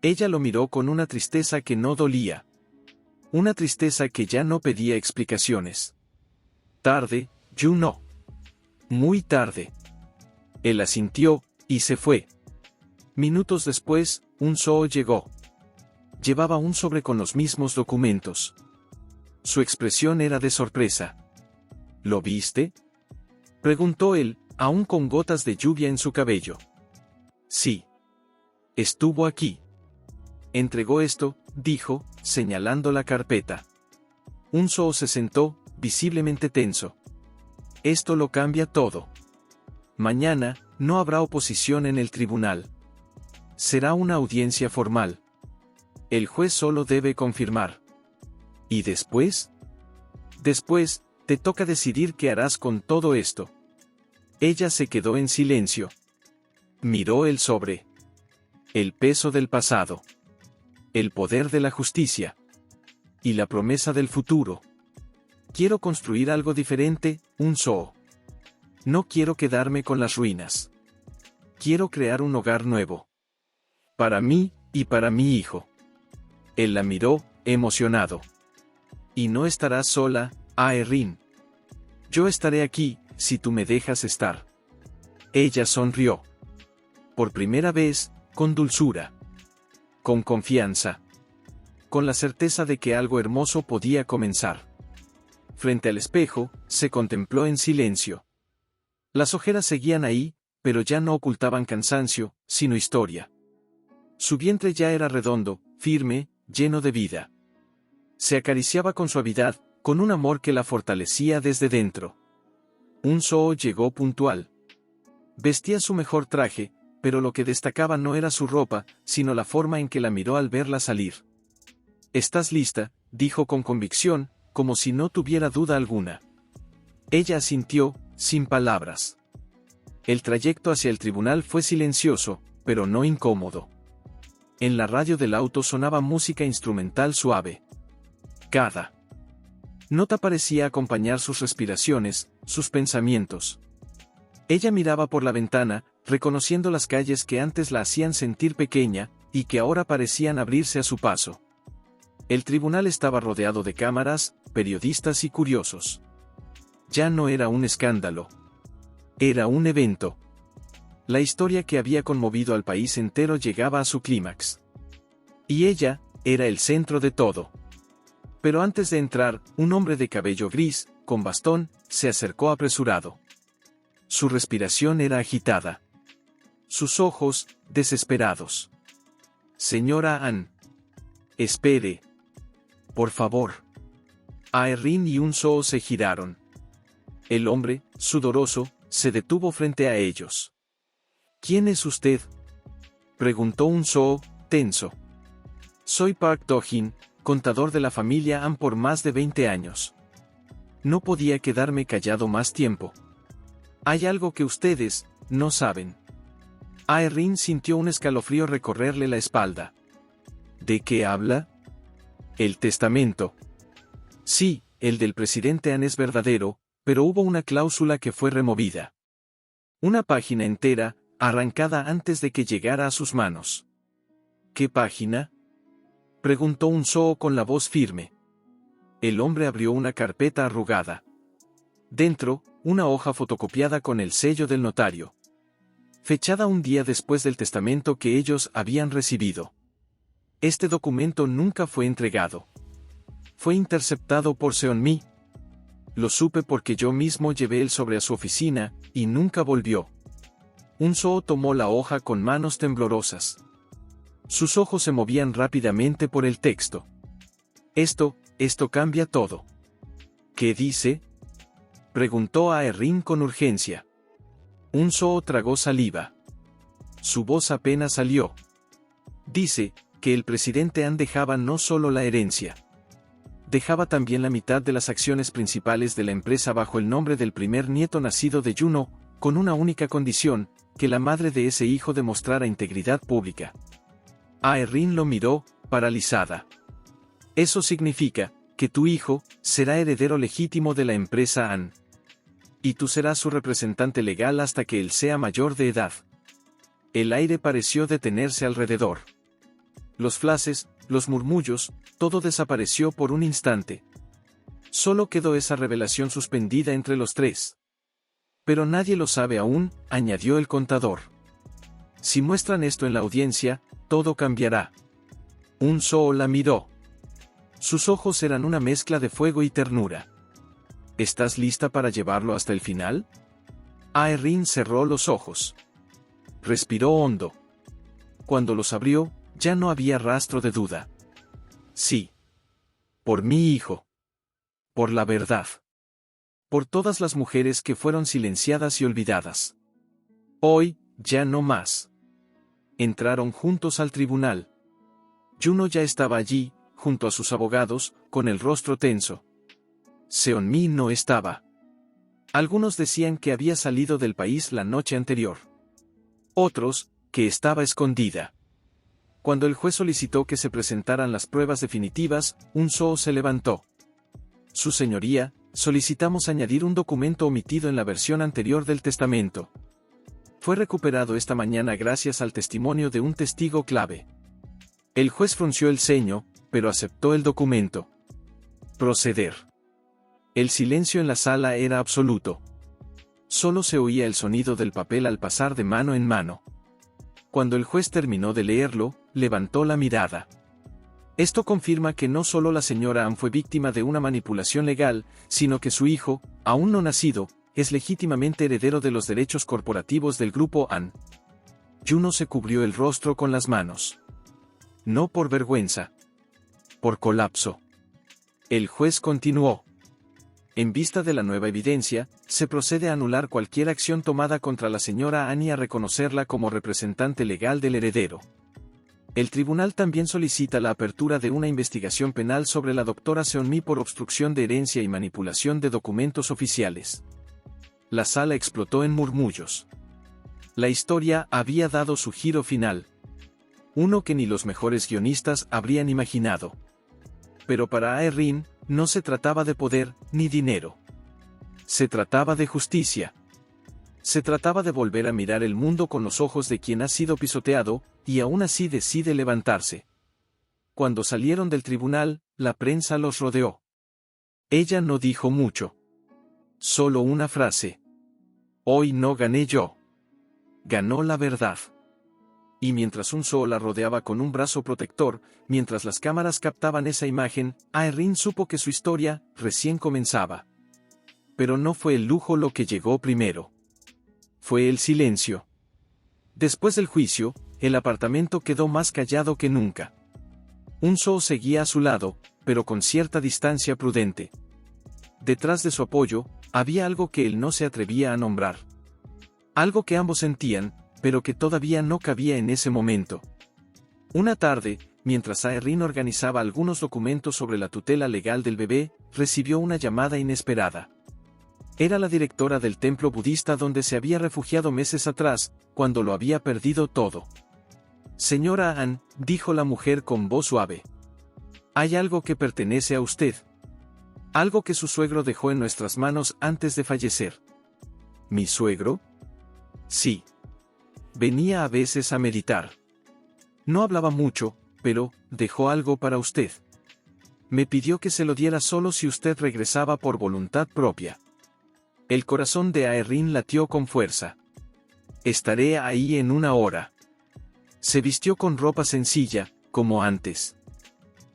Ella lo miró con una tristeza que no dolía. Una tristeza que ya no pedía explicaciones. Tarde, Juno. Muy tarde. Él asintió, y se fue. Minutos después, un Soo llegó. Llevaba un sobre con los mismos documentos. Su expresión era de sorpresa. ¿Lo viste? Preguntó él, aún con gotas de lluvia en su cabello. Sí. Estuvo aquí. Entregó esto, dijo, señalando la carpeta. Un Soo se sentó, visiblemente tenso. Esto lo cambia todo. Mañana, no habrá oposición en el tribunal. Será una audiencia formal. El juez solo debe confirmar. ¿Y después? Después, te toca decidir qué harás con todo esto. Ella se quedó en silencio. Miró el sobre. El peso del pasado. El poder de la justicia. Y la promesa del futuro. Quiero construir algo diferente, un zoo. No quiero quedarme con las ruinas. Quiero crear un hogar nuevo. Para mí, y para mi hijo. Él la miró, emocionado. Y no estarás sola, Aeryn. Yo estaré aquí, si tú me dejas estar. Ella sonrió. Por primera vez, con dulzura. Con confianza. Con la certeza de que algo hermoso podía comenzar. Frente al espejo, se contempló en silencio. Las ojeras seguían ahí, pero ya no ocultaban cansancio, sino historia. Su vientre ya era redondo, firme, lleno de vida. Se acariciaba con suavidad, con un amor que la fortalecía desde dentro. Un zoo llegó puntual. Vestía su mejor traje, pero lo que destacaba no era su ropa, sino la forma en que la miró al verla salir. «¿Estás lista?», dijo con convicción, como si no tuviera duda alguna. Ella asintió, sin palabras. El trayecto hacia el tribunal fue silencioso, pero no incómodo. En la radio del auto sonaba música instrumental suave. Cada nota parecía acompañar sus respiraciones, sus pensamientos. Ella miraba por la ventana, reconociendo las calles que antes la hacían sentir pequeña, y que ahora parecían abrirse a su paso. El tribunal estaba rodeado de cámaras, periodistas y curiosos. Ya no era un escándalo. Era un evento. La historia que había conmovido al país entero llegaba a su clímax. Y ella, era el centro de todo. Pero antes de entrar, un hombre de cabello gris, con bastón, se acercó apresurado. Su respiración era agitada. Sus ojos, desesperados. «Señora Ann. Espere. Por favor». Aeryn y un zoo se giraron. El hombre, sudoroso, se detuvo frente a ellos. «¿Quién es usted?», preguntó un zoo, tenso. «Soy Park Do-jin, contador de la familia Ann por más de 20 años. No podía quedarme callado más tiempo. Hay algo que ustedes no saben». Aeryn sintió un escalofrío recorrerle la espalda. «¿De qué habla?». «El testamento». «Sí, el del presidente Ann es verdadero, pero hubo una cláusula que fue removida. Una página entera, arrancada antes de que llegara a sus manos». «¿Qué página?», preguntó un zoo con la voz firme. El hombre abrió una carpeta arrugada. Dentro, una hoja fotocopiada con el sello del notario. Fechada un día después del testamento que ellos habían recibido. Este documento nunca fue entregado. Fue interceptado por Seon-mi. Lo supe porque yo mismo llevé el sobre a su oficina, y nunca volvió. Un zoo tomó la hoja con manos temblorosas. Sus ojos se movían rápidamente por el texto. Esto cambia todo». «¿Qué dice?», preguntó Aeryn con urgencia. Un zoo tragó saliva. Su voz apenas salió. «Dice que el presidente Ann dejaba no solo la herencia. Dejaba también la mitad de las acciones principales de la empresa bajo el nombre del primer nieto nacido de Juno, con una única condición, que la madre de ese hijo demostrara integridad pública». Aeryn lo miró, paralizada. «Eso significa que tu hijo será heredero legítimo de la empresa Ann. Y tú serás su representante legal hasta que él sea mayor de edad». El aire pareció detenerse alrededor. Los flashes, los murmullos, todo desapareció por un instante. Solo quedó esa revelación suspendida entre los tres. «Pero nadie lo sabe aún», añadió el contador. «Si muestran esto en la audiencia, todo cambiará». Un zoo la miró. Sus ojos eran una mezcla de fuego y ternura. «¿Estás lista para llevarlo hasta el final?». Aeryn cerró los ojos. Respiró hondo. Cuando los abrió, ya no había rastro de duda. «Sí. Por mi hijo. Por la verdad. Por todas las mujeres que fueron silenciadas y olvidadas. Hoy, ya no más». Entraron juntos al tribunal. Juno ya estaba allí, junto a sus abogados, con el rostro tenso. Seonmi no estaba. Algunos decían que había salido del país la noche anterior. Otros, que estaba escondida. Cuando el juez solicitó que se presentaran las pruebas definitivas, un Soo se levantó. Su señoría, solicitamos añadir un documento omitido en la versión anterior del testamento. Fue recuperado esta mañana gracias al testimonio de un testigo clave. El juez frunció el ceño, pero aceptó el documento. Proceder. El silencio en la sala era absoluto. Solo se oía el sonido del papel al pasar de mano en mano. Cuando el juez terminó de leerlo, levantó la mirada. Esto confirma que no solo la señora An fue víctima de una manipulación legal, sino que su hijo, aún no nacido, es legítimamente heredero de los derechos corporativos del grupo An. Juno se cubrió el rostro con las manos. No por vergüenza. Por colapso. El juez continuó. En vista de la nueva evidencia, se procede a anular cualquier acción tomada contra la señora An y a reconocerla como representante legal del heredero. El tribunal también solicita la apertura de una investigación penal sobre la doctora Seonmi por obstrucción de herencia y manipulación de documentos oficiales. La sala explotó en murmullos. La historia había dado su giro final. Uno que ni los mejores guionistas habrían imaginado. Pero para Ae-rin, no se trataba de poder, ni dinero. Se trataba de justicia. Se trataba de volver a mirar el mundo con los ojos de quien ha sido pisoteado, y aún así decide levantarse. Cuando salieron del tribunal, la prensa los rodeó. Ella no dijo mucho. Solo una frase. Hoy no gané yo. Ganó la verdad. Y mientras un Soo la rodeaba con un brazo protector, mientras las cámaras captaban esa imagen, Ae-rin supo que su historia recién comenzaba. Pero no fue el lujo lo que llegó primero. Fue el silencio. Después del juicio, el apartamento quedó más callado que nunca. Un Soo seguía a su lado, pero con cierta distancia prudente. Detrás de su apoyo, había algo que él no se atrevía a nombrar. Algo que ambos sentían, pero que todavía no cabía en ese momento. Una tarde, mientras Ae-rin organizaba algunos documentos sobre la tutela legal del bebé, recibió una llamada inesperada. Era la directora del templo budista donde se había refugiado meses atrás, cuando lo había perdido todo. Señora An, dijo la mujer con voz suave. Hay algo que pertenece a usted. Algo que su suegro dejó en nuestras manos antes de fallecer. ¿Mi suegro? Sí. Venía a veces a meditar. No hablaba mucho, pero dejó algo para usted. Me pidió que se lo diera solo si usted regresaba por voluntad propia. El corazón de Ae-rin latió con fuerza. Estaré ahí en una hora. Se vistió con ropa sencilla, como antes.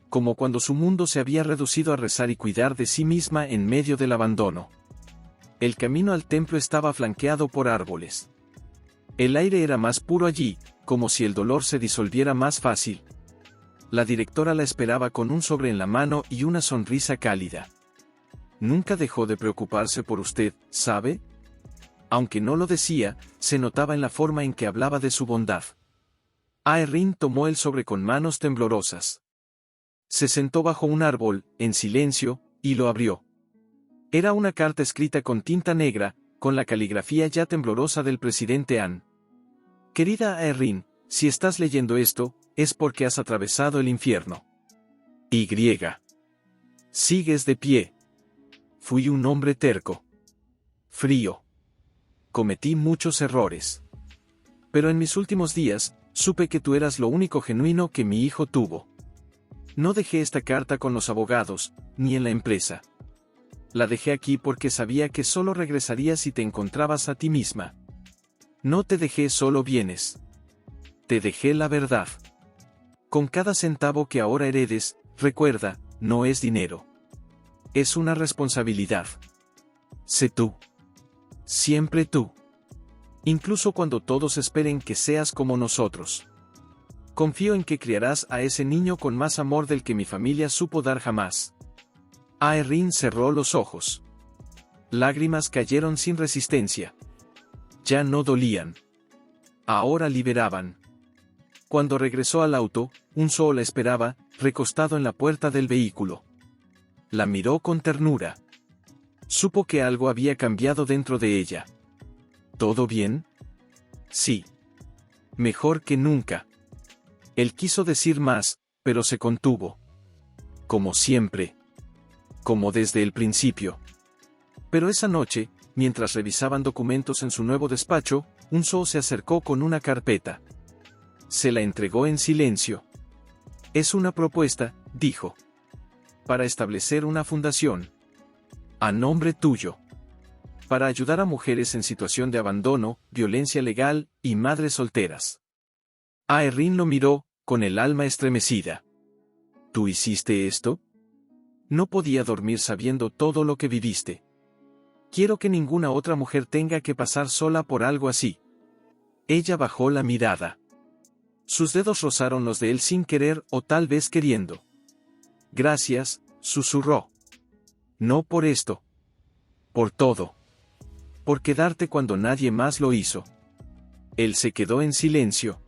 Como cuando su mundo se había reducido a rezar y cuidar de sí misma en medio del abandono. El camino al templo estaba flanqueado por árboles. El aire era más puro allí, como si el dolor se disolviera más fácil. La directora la esperaba con un sobre en la mano y una sonrisa cálida. Nunca dejó de preocuparse por usted, ¿sabe? Aunque no lo decía, se notaba en la forma en que hablaba de su bondad. Ae-rin tomó el sobre con manos temblorosas. Se sentó bajo un árbol, en silencio, y lo abrió. Era una carta escrita con tinta negra, con la caligrafía ya temblorosa del presidente An. Querida Ae-rin, si estás leyendo esto, es porque has atravesado el infierno. Y. Sigues de pie. Fui un hombre terco. Frío. Cometí muchos errores. Pero en mis últimos días, supe que tú eras lo único genuino que mi hijo tuvo. No dejé esta carta con los abogados, ni en la empresa. La dejé aquí porque sabía que solo regresarías si te encontrabas a ti misma. No te dejé solo bienes. Te dejé la verdad. Con cada centavo que ahora heredes, recuerda, no es dinero. Es una responsabilidad. Sé tú. Siempre tú. Incluso cuando todos esperen que seas como nosotros. Confío en que criarás a ese niño con más amor del que mi familia supo dar jamás. Ae-rin cerró los ojos. Lágrimas cayeron sin resistencia. Ya no dolían. Ahora liberaban. Cuando regresó al auto, un Soo la esperaba, recostado en la puerta del vehículo. La miró con ternura. Supo que algo había cambiado dentro de ella. ¿Todo bien? Sí. Mejor que nunca. Él quiso decir más, pero se contuvo. Como siempre. Como desde el principio. Pero esa noche, mientras revisaban documentos en su nuevo despacho, un Soo se acercó con una carpeta. Se la entregó en silencio. Es una propuesta, dijo. Para establecer una fundación. A nombre tuyo. Para ayudar a mujeres en situación de abandono, violencia legal, y madres solteras. Aeryn lo miró, con el alma estremecida. ¿Tú hiciste esto? No podía dormir sabiendo todo lo que viviste. Quiero que ninguna otra mujer tenga que pasar sola por algo así. Ella bajó la mirada. Sus dedos rozaron los de él sin querer o tal vez queriendo. Gracias, susurró. No por esto. Por todo. Por quedarte cuando nadie más lo hizo. Él se quedó en silencio.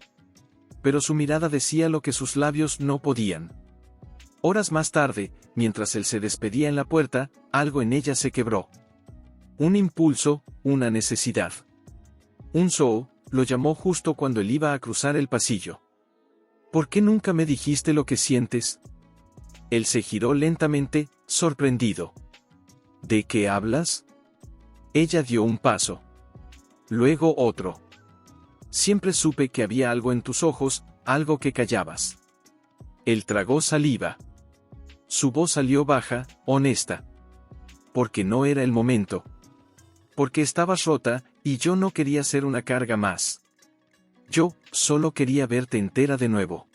Pero su mirada decía lo que sus labios no podían. Horas más tarde, mientras él se despedía en la puerta, algo en ella se quebró. Un impulso, una necesidad. Un Soo lo llamó justo cuando él iba a cruzar el pasillo. ¿Por qué nunca me dijiste lo que sientes? Él se giró lentamente, sorprendido. ¿De qué hablas? Ella dio un paso. Luego otro. Siempre supe que había algo en tus ojos, algo que callabas. Él tragó saliva. Su voz salió baja, honesta. Porque no era el momento. Porque estabas rota, y yo no quería ser una carga más. Yo, solo quería verte entera de nuevo.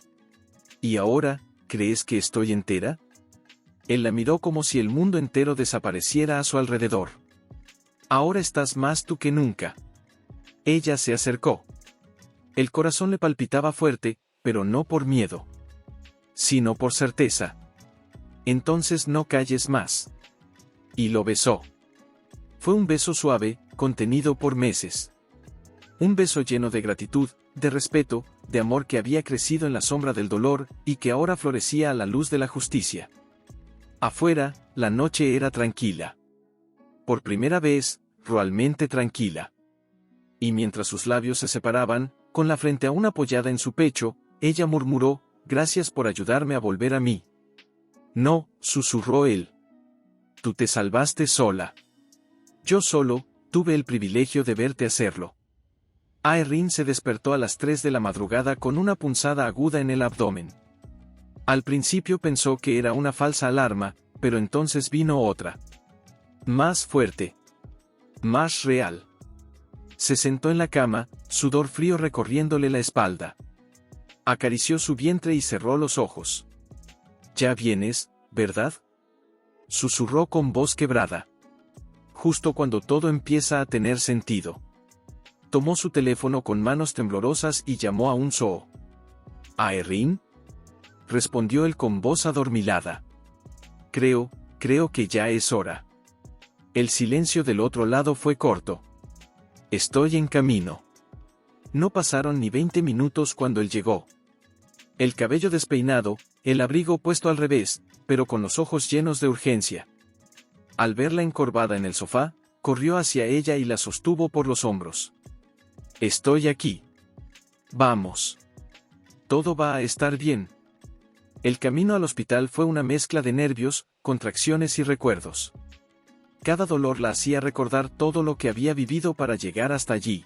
¿Y ahora, crees que estoy entera? Él la miró como si el mundo entero desapareciera a su alrededor. Ahora estás más tú que nunca. Ella se acercó. El corazón le palpitaba fuerte, pero no por miedo. Sino por certeza. Entonces no calles más. Y lo besó. Fue un beso suave, contenido por meses. Un beso lleno de gratitud, de respeto, de amor que había crecido en la sombra del dolor, y que ahora florecía a la luz de la justicia. Afuera, la noche era tranquila. Por primera vez, realmente tranquila. Y mientras sus labios se separaban, con la frente aún apoyada en su pecho, ella murmuró, gracias por ayudarme a volver a mí. No, susurró él. Tú te salvaste sola. Yo solo, tuve el privilegio de verte hacerlo. Aeryn se despertó a las 3 de la madrugada con una punzada aguda en el abdomen. Al principio pensó que era una falsa alarma, pero entonces vino otra. Más fuerte. Más real. Se sentó en la cama, sudor frío recorriéndole la espalda. Acarició su vientre y cerró los ojos. Ya vienes, ¿verdad? Susurró con voz quebrada. Justo cuando todo empieza a tener sentido. Tomó su teléfono con manos temblorosas y llamó a un Soo. ¿Aeryn? Respondió él con voz adormilada. Creo que ya es hora. El silencio del otro lado fue corto. Estoy en camino. No pasaron ni 20 minutos cuando él llegó. El cabello despeinado, el abrigo puesto al revés, pero con los ojos llenos de urgencia. Al verla encorvada en el sofá, corrió hacia ella y la sostuvo por los hombros. Estoy aquí. Vamos. Todo va a estar bien. El camino al hospital fue una mezcla de nervios, contracciones y recuerdos. Cada dolor la hacía recordar todo lo que había vivido para llegar hasta allí.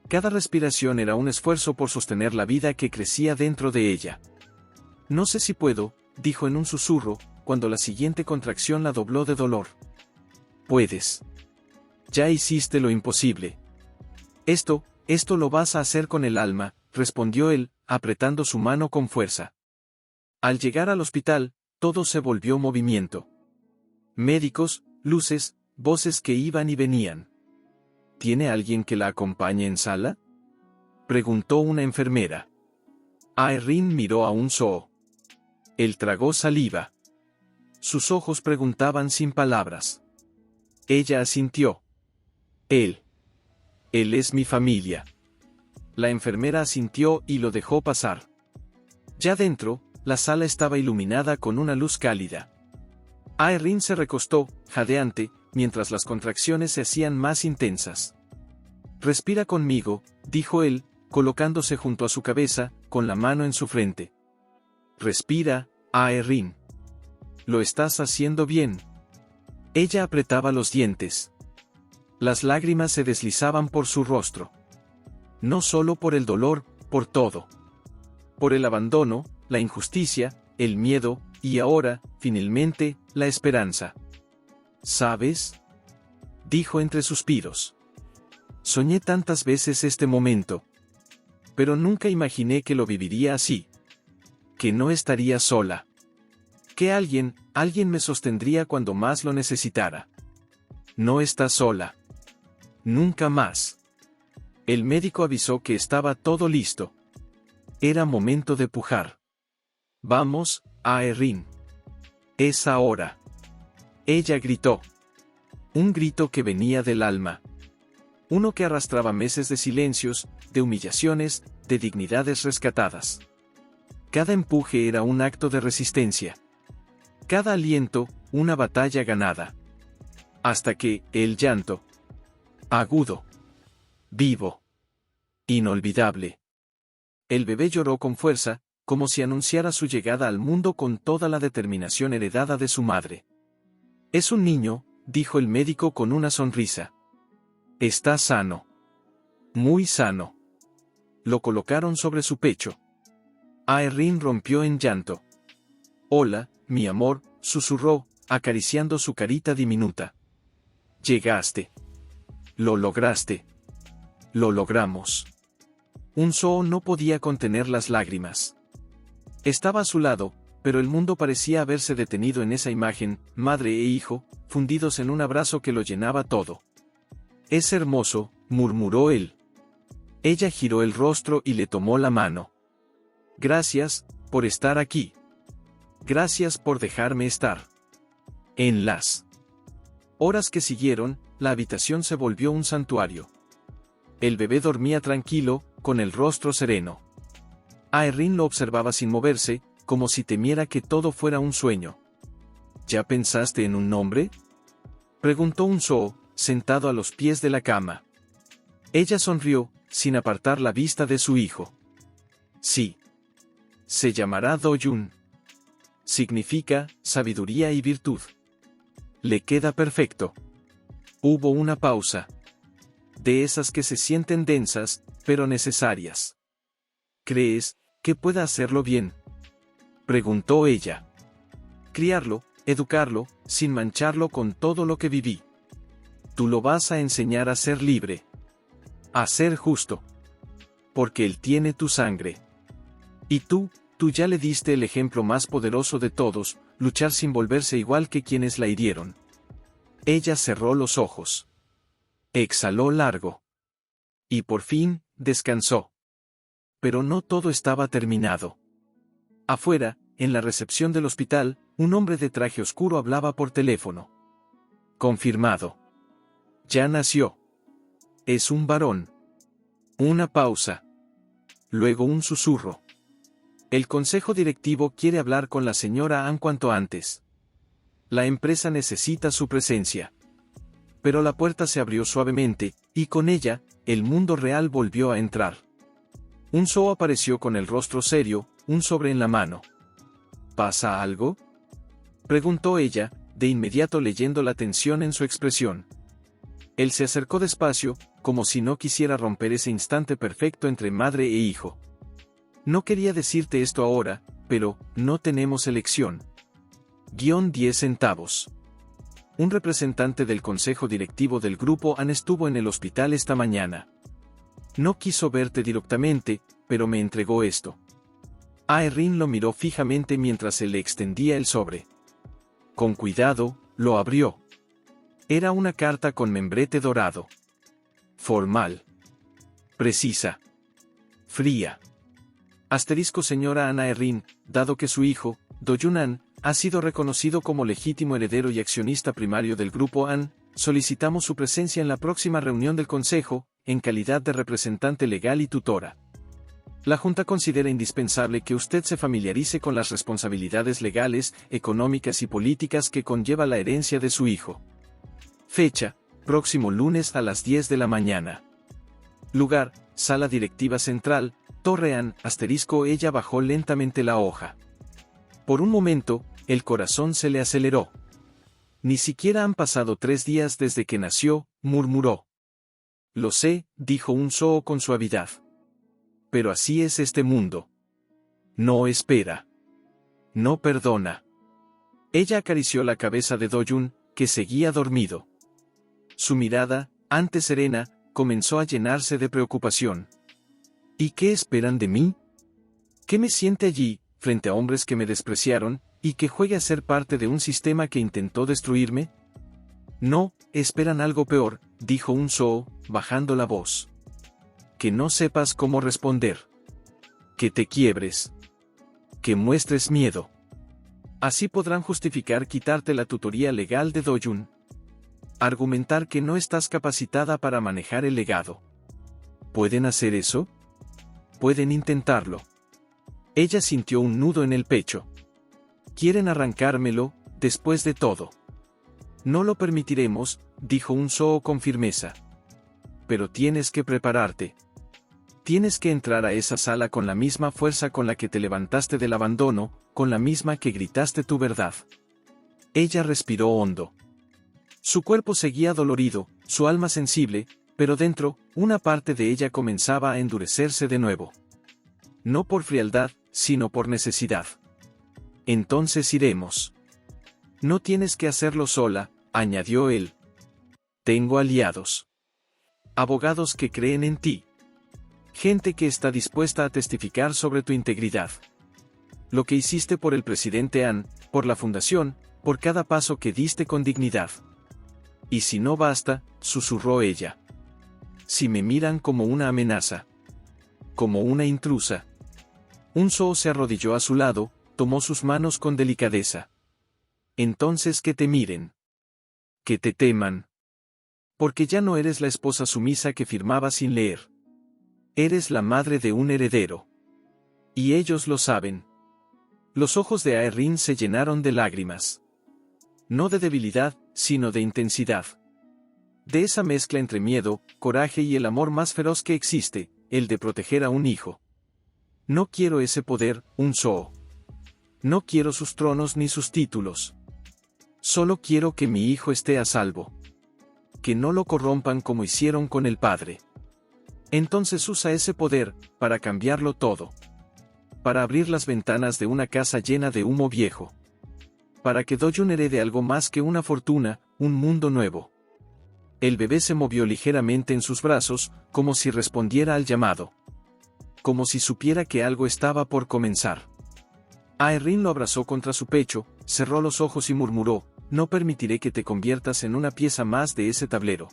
Cada respiración era un esfuerzo por sostener la vida que crecía dentro de ella. No sé si puedo, dijo en un susurro, cuando la siguiente contracción la dobló de dolor. Puedes. Ya hiciste lo imposible. Esto lo vas a hacer con el alma, respondió él, apretando su mano con fuerza. Al llegar al hospital, todo se volvió movimiento. Médicos, luces, voces que iban y venían. ¿Tiene alguien que la acompañe en sala? Preguntó una enfermera. Aeryn miró a un Soo. Él tragó saliva. Sus ojos preguntaban sin palabras. Ella asintió. Él es mi familia. La enfermera asintió y lo dejó pasar. Ya dentro, la sala estaba iluminada con una luz cálida. Aeryn se recostó, jadeante, mientras las contracciones se hacían más intensas. «Respira conmigo», dijo él, colocándose junto a su cabeza, con la mano en su frente. «Respira, Aeryn. Lo estás haciendo bien». Ella apretaba los dientes. Las lágrimas se deslizaban por su rostro. No solo por el dolor, por todo. Por el abandono, la injusticia, el miedo, y ahora, finalmente, la esperanza. «¿Sabes?», dijo entre suspiros. «Soñé tantas veces este momento. Pero nunca imaginé que lo viviría así. Que no estaría sola. Que alguien me sostendría cuando más lo necesitara. No estás sola. Nunca más». El médico avisó que estaba todo listo. Era momento de pujar. «Vamos, Aeryn. Es ahora». Ella gritó. Un grito que venía del alma. Uno que arrastraba meses de silencios, de humillaciones, de dignidades rescatadas. Cada empuje era un acto de resistencia. Cada aliento, una batalla ganada. Hasta que, el llanto. Agudo. Vivo. Inolvidable. El bebé lloró con fuerza, como si anunciara su llegada al mundo con toda la determinación heredada de su madre. «Es un niño», dijo el médico con una sonrisa. «Está sano. Muy sano». Lo colocaron sobre su pecho. Aeryn rompió en llanto. «Hola, mi amor», susurró, acariciando su carita diminuta. «Llegaste. Lo lograste. Lo logramos». Unso no podía contener las lágrimas. Estaba a su lado, pero el mundo parecía haberse detenido en esa imagen, madre e hijo, fundidos en un abrazo que lo llenaba todo. «Es hermoso», murmuró él. Ella giró el rostro y le tomó la mano. «Gracias, por estar aquí. Gracias por dejarme estar». En las horas que siguieron, la habitación se volvió un santuario. El bebé dormía tranquilo, con el rostro sereno. Aeryn lo observaba sin moverse, como si temiera que todo fuera un sueño. «¿Ya pensaste en un nombre?», preguntó Unso, sentado a los pies de la cama. Ella sonrió, sin apartar la vista de su hijo. «Sí. Se llamará Do-jun. Significa sabiduría y virtud. Le queda perfecto». Hubo una pausa. De esas que se sienten densas, pero necesarias. «¿Crees que pueda hacerlo bien?», preguntó ella. «Criarlo, educarlo, sin mancharlo con todo lo que viví. Tú lo vas a enseñar a ser libre. A ser justo. Porque él tiene tu sangre. Y tú ya le diste el ejemplo más poderoso de todos, luchar sin volverse igual que quienes la hirieron». Ella cerró los ojos. Exhaló largo. Y por fin, descansó. Pero no todo estaba terminado. Afuera, en la recepción del hospital, un hombre de traje oscuro hablaba por teléfono. «Confirmado. Ya nació. Es un varón». Una pausa. Luego un susurro. «El consejo directivo quiere hablar con la señora Ann cuanto antes. La empresa necesita su presencia». Pero la puerta se abrió suavemente, y con ella, el mundo real volvió a entrar. Unso apareció con el rostro serio, un sobre en la mano. «¿Pasa algo?», preguntó ella, de inmediato leyendo la tensión en su expresión. Él se acercó despacio, como si no quisiera romper ese instante perfecto entre madre e hijo. «No quería decirte esto ahora, pero no tenemos elección. -10 centavos. Un representante del consejo directivo del grupo Ann estuvo en el hospital esta mañana. No quiso verte directamente, pero me entregó esto». Aeryn lo miró fijamente mientras él le extendía el sobre. Con cuidado, lo abrió. Era una carta con membrete dorado. Formal. Precisa. Fría. Asterisco señora Ann Aeryn, dado que su hijo, Do-jun Ahn, ha sido reconocido como legítimo heredero y accionista primario del grupo Ann, solicitamos su presencia en la próxima reunión del consejo, en calidad de representante legal y tutora. La Junta considera indispensable que usted se familiarice con las responsabilidades legales, económicas y políticas que conlleva la herencia de su hijo. Fecha: próximo lunes a las 10 de la mañana. Lugar: Sala Directiva Central, Torre An. Ella bajó lentamente la hoja. Por un momento, el corazón se le aceleró. Ni siquiera han pasado 3 días desde que nació, murmuró. Lo sé, dijo Unsoo con suavidad. Pero así es este mundo. No espera. No perdona. Ella acarició la cabeza de Do-jun, que seguía dormido. Su mirada, antes serena, comenzó a llenarse de preocupación. ¿Y qué esperan de mí? ¿Qué me siente allí, frente a hombres que me despreciaron, y que juegue a ser parte de un sistema que intentó destruirme? No, esperan algo peor, dijo Unsoo, bajando la voz. Que no sepas cómo responder. Que te quiebres. Que muestres miedo. Así podrán justificar quitarte la tutoría legal de Do-jun. Argumentar que no estás capacitada para manejar el legado. ¿Pueden hacer eso? Pueden intentarlo. Ella sintió un nudo en el pecho. Quieren arrancármelo, después de todo. No lo permitiremos, dijo Unsoo con firmeza. Pero tienes que prepararte. Tienes que entrar a esa sala con la misma fuerza con la que te levantaste del abandono, con la misma que gritaste tu verdad. Ella respiró hondo. Su cuerpo seguía dolorido, su alma sensible, pero dentro, una parte de ella comenzaba a endurecerse de nuevo. No por frialdad, sino por necesidad. Entonces iremos. No tienes que hacerlo sola, añadió él. Tengo aliados. Abogados que creen en ti. Gente que está dispuesta a testificar sobre tu integridad. Lo que hiciste por el presidente An, por la fundación, por cada paso que diste con dignidad. Y si no basta, susurró ella. Si me miran como una amenaza. Como una intrusa. Unsoo se arrodilló a su lado, tomó sus manos con delicadeza. Entonces que te miren. Que te teman. Porque ya no eres la esposa sumisa que firmaba sin leer. Eres la madre de un heredero. Y ellos lo saben. Los ojos de Aeryn se llenaron de lágrimas. No de debilidad, sino de intensidad. De esa mezcla entre miedo, coraje y el amor más feroz que existe, el de proteger a un hijo. No quiero ese poder, Unsoo. No quiero sus tronos ni sus títulos. Solo quiero que mi hijo esté a salvo. Que no lo corrompan como hicieron con el padre. Entonces usa ese poder, para cambiarlo todo. Para abrir las ventanas de una casa llena de humo viejo. Para que Do-jun herede algo más que una fortuna, un mundo nuevo. El bebé se movió ligeramente en sus brazos, como si respondiera al llamado. Como si supiera que algo estaba por comenzar. Aeryn lo abrazó contra su pecho, cerró los ojos y murmuró, no permitiré que te conviertas en una pieza más de ese tablero.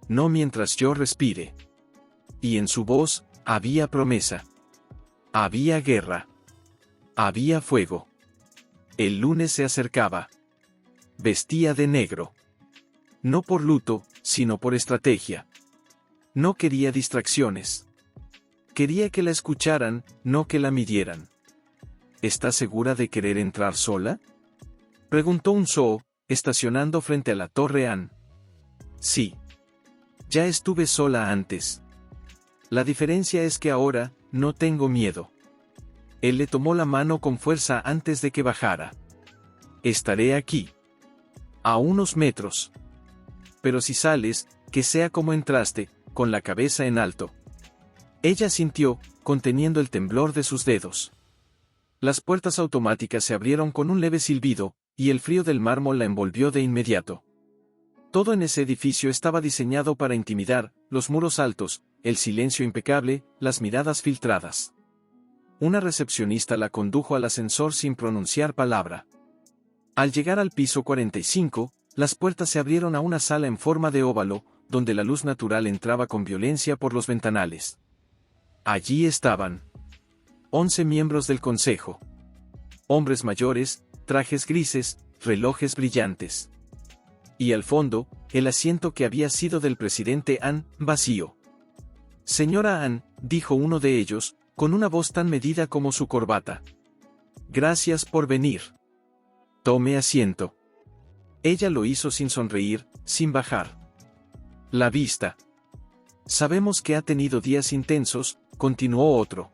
No mientras yo respire. Y en su voz, había promesa. Había guerra. Había fuego. El lunes se acercaba. Vestía de negro. No por luto, sino por estrategia. No quería distracciones. Quería que la escucharan, no que la midieran. ¿Estás segura de querer entrar sola? Preguntó Unsoo, estacionando frente a la Torre An. Sí. Ya estuve sola antes. La diferencia es que ahora, no tengo miedo. Él le tomó la mano con fuerza antes de que bajara. Estaré aquí. A unos metros. Pero si sales, que sea como entraste, con la cabeza en alto. Ella sintió, conteniendo el temblor de sus dedos. Las puertas automáticas se abrieron con un leve silbido, y el frío del mármol la envolvió de inmediato. Todo en ese edificio estaba diseñado para intimidar, los muros altos, el silencio impecable, las miradas filtradas. Una recepcionista la condujo al ascensor sin pronunciar palabra. Al llegar al piso 45, las puertas se abrieron a una sala en forma de óvalo, donde la luz natural entraba con violencia por los ventanales. Allí estaban 11 miembros del consejo. Hombres mayores, trajes grises, relojes brillantes. Y al fondo, el asiento que había sido del presidente An, vacío. Señora Ann, dijo uno de ellos, con una voz tan medida como su corbata. Gracias por venir. Tome asiento. Ella lo hizo sin sonreír, sin bajar la vista. Sabemos que ha tenido días intensos, continuó otro.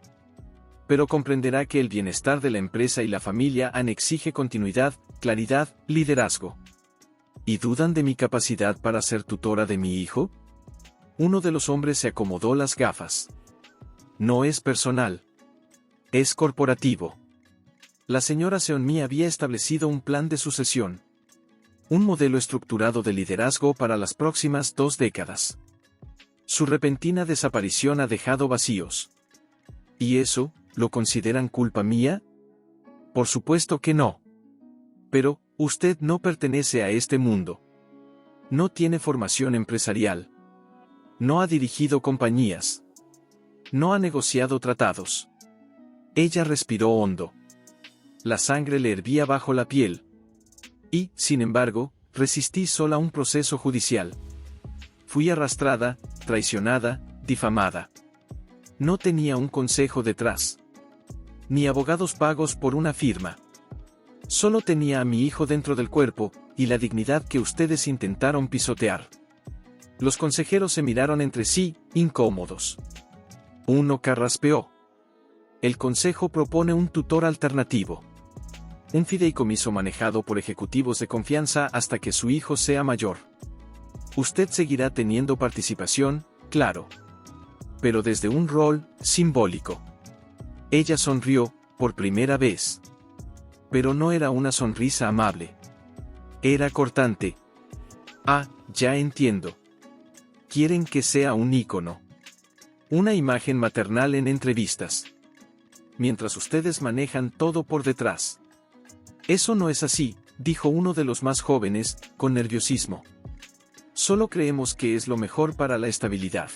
Pero comprenderá que el bienestar de la empresa y la familia Ann exige continuidad, claridad, liderazgo. ¿Y dudan de mi capacidad para ser tutora de mi hijo? Uno de los hombres se acomodó las gafas. No es personal. Es corporativo. La señora Seonmi había establecido un plan de sucesión. Un modelo estructurado de liderazgo para las próximas 2 décadas. Su repentina desaparición ha dejado vacíos. ¿Y eso, lo consideran culpa mía? Por supuesto que no. Pero, usted no pertenece a este mundo. No tiene formación empresarial. No ha dirigido compañías. No ha negociado tratados. Ella respiró hondo. La sangre le hervía bajo la piel. Y, sin embargo, resistí sola un proceso judicial. Fui arrastrada, traicionada, difamada. No tenía un consejo detrás. Ni abogados pagos por una firma. Solo tenía a mi hijo dentro del cuerpo, y la dignidad que ustedes intentaron pisotear. Los consejeros se miraron entre sí, incómodos. Uno carraspeó. El consejo propone un tutor alternativo. Un fideicomiso manejado por ejecutivos de confianza hasta que su hijo sea mayor. Usted seguirá teniendo participación, claro. Pero desde un rol simbólico. Ella sonrió, por primera vez. Pero no era una sonrisa amable. Era cortante. Ah, ya entiendo. Quieren que sea un ícono. Una imagen maternal en entrevistas. Mientras ustedes manejan todo por detrás. Eso no es así, dijo uno de los más jóvenes, con nerviosismo. Solo creemos que es lo mejor para la estabilidad.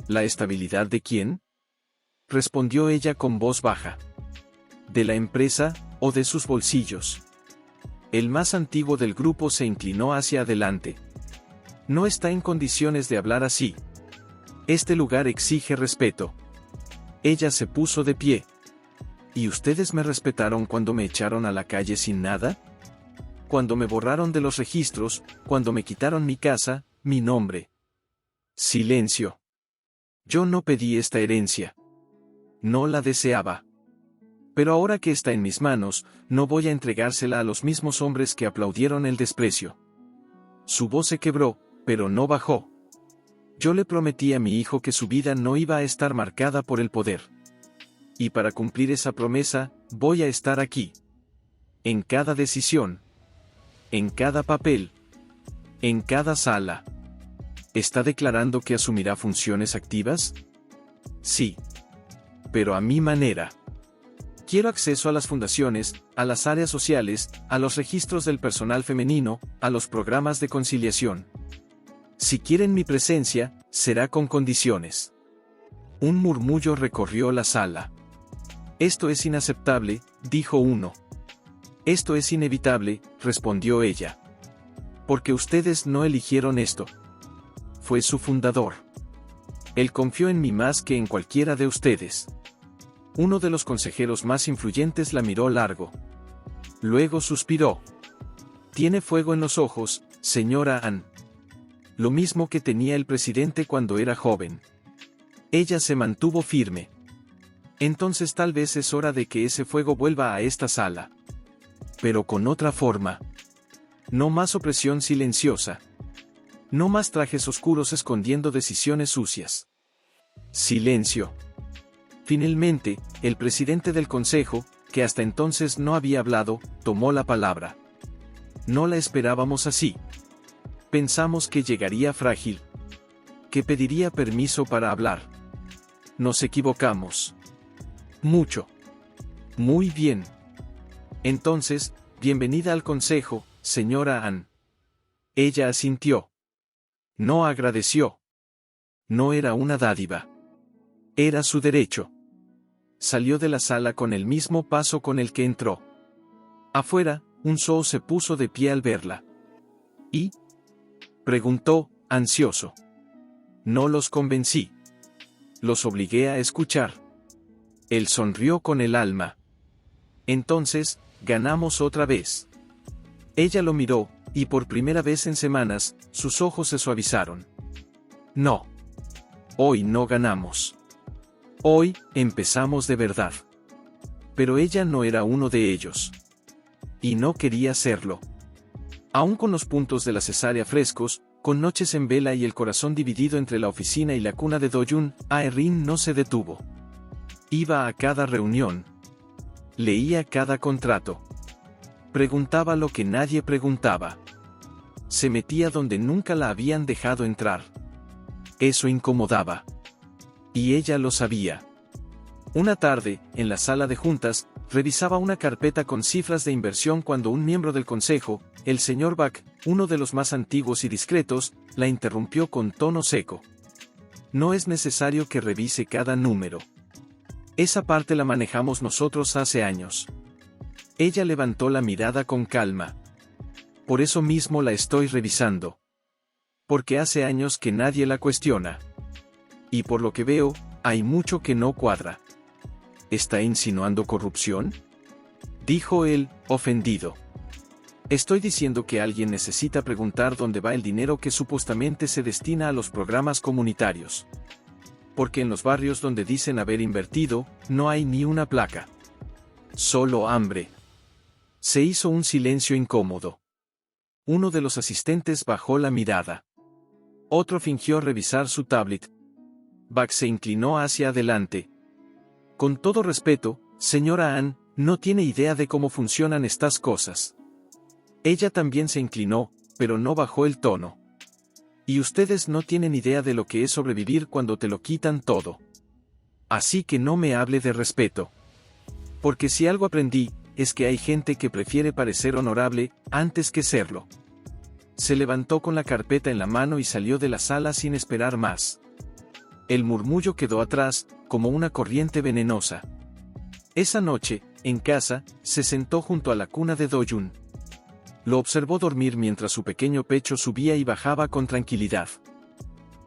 ¿La estabilidad de quién? Respondió ella con voz baja. ¿De la empresa, o de sus bolsillos? El más antiguo del grupo se inclinó hacia adelante. No está en condiciones de hablar así. Este lugar exige respeto. Ella se puso de pie. ¿Y ustedes me respetaron cuando me echaron a la calle sin nada? Cuando me borraron de los registros, cuando me quitaron mi casa, mi nombre. Silencio. Yo no pedí esta herencia. No la deseaba. Pero ahora que está en mis manos, no voy a entregársela a los mismos hombres que aplaudieron el desprecio. Su voz se quebró, pero no bajó. Yo le prometí a mi hijo que su vida no iba a estar marcada por el poder. Y para cumplir esa promesa, voy a estar aquí. En cada decisión. En cada papel. En cada sala. ¿Está declarando que asumirá funciones activas? Sí. Pero a mi manera. Quiero acceso a las fundaciones, a las áreas sociales, a los registros del personal femenino, a los programas de conciliación. Si quieren mi presencia, será con condiciones. Un murmullo recorrió la sala. Esto es inaceptable, dijo uno. Esto es inevitable, respondió ella. Porque ustedes no eligieron esto. Fue su fundador. Él confió en mí más que en cualquiera de ustedes. Uno de los consejeros más influyentes la miró largo. Luego suspiró. Tiene fuego en los ojos, señora Ann. Lo mismo que tenía el presidente cuando era joven. Ella se mantuvo firme. Entonces tal vez es hora de que ese fuego vuelva a esta sala. Pero con otra forma. No más opresión silenciosa. No más trajes oscuros escondiendo decisiones sucias. Silencio. Finalmente, el presidente del consejo, que hasta entonces no había hablado, tomó la palabra. No la esperábamos así. Pensamos que llegaría frágil. Que pediría permiso para hablar. Nos equivocamos. Mucho. Muy bien. Entonces, bienvenida al consejo, señora Ann. Ella asintió. No agradeció. No era una dádiva. Era su derecho. Salió de la sala con el mismo paso con el que entró. Afuera, un Soo se puso de pie al verla. ¿Y? Preguntó, ansioso. No los convencí. Los obligué a escuchar. Él sonrió con el alma. Entonces, ganamos otra vez. Ella lo miró, y por primera vez en semanas, sus ojos se suavizaron. No. Hoy no ganamos. Hoy, empezamos de verdad. Pero ella no era uno de ellos. Y no quería serlo. Aún con los puntos de la cesárea frescos, con noches en vela y el corazón dividido entre la oficina y la cuna de Do-jun, Ae-rin no se detuvo. Iba a cada reunión. Leía cada contrato. Preguntaba lo que nadie preguntaba. Se metía donde nunca la habían dejado entrar. Eso incomodaba. Y ella lo sabía. Una tarde, en la sala de juntas, revisaba una carpeta con cifras de inversión cuando un miembro del consejo, el señor Bak, uno de los más antiguos y discretos, la interrumpió con tono seco. No es necesario que revise cada número. Esa parte la manejamos nosotros hace años. Ella levantó la mirada con calma. Por eso mismo la estoy revisando. Porque hace años que nadie la cuestiona. Y por lo que veo, hay mucho que no cuadra. ¿Está insinuando corrupción?, dijo él, ofendido. Estoy diciendo que alguien necesita preguntar dónde va el dinero que supuestamente se destina a los programas comunitarios. Porque en los barrios donde dicen haber invertido, no hay ni una placa. Solo hambre. Se hizo un silencio incómodo. Uno de los asistentes bajó la mirada. Otro fingió revisar su tablet. Bak se inclinó hacia adelante. Con todo respeto, señora Ann, no tiene idea de cómo funcionan estas cosas. Ella también se inclinó, pero no bajó el tono. Y ustedes no tienen idea de lo que es sobrevivir cuando te lo quitan todo. Así que no me hable de respeto. Porque si algo aprendí, es que hay gente que prefiere parecer honorable, antes que serlo. Se levantó con la carpeta en la mano y salió de la sala sin esperar más. El murmullo quedó atrás, como una corriente venenosa. Esa noche, en casa, se sentó junto a la cuna de Do-jun. Lo observó dormir mientras su pequeño pecho subía y bajaba con tranquilidad.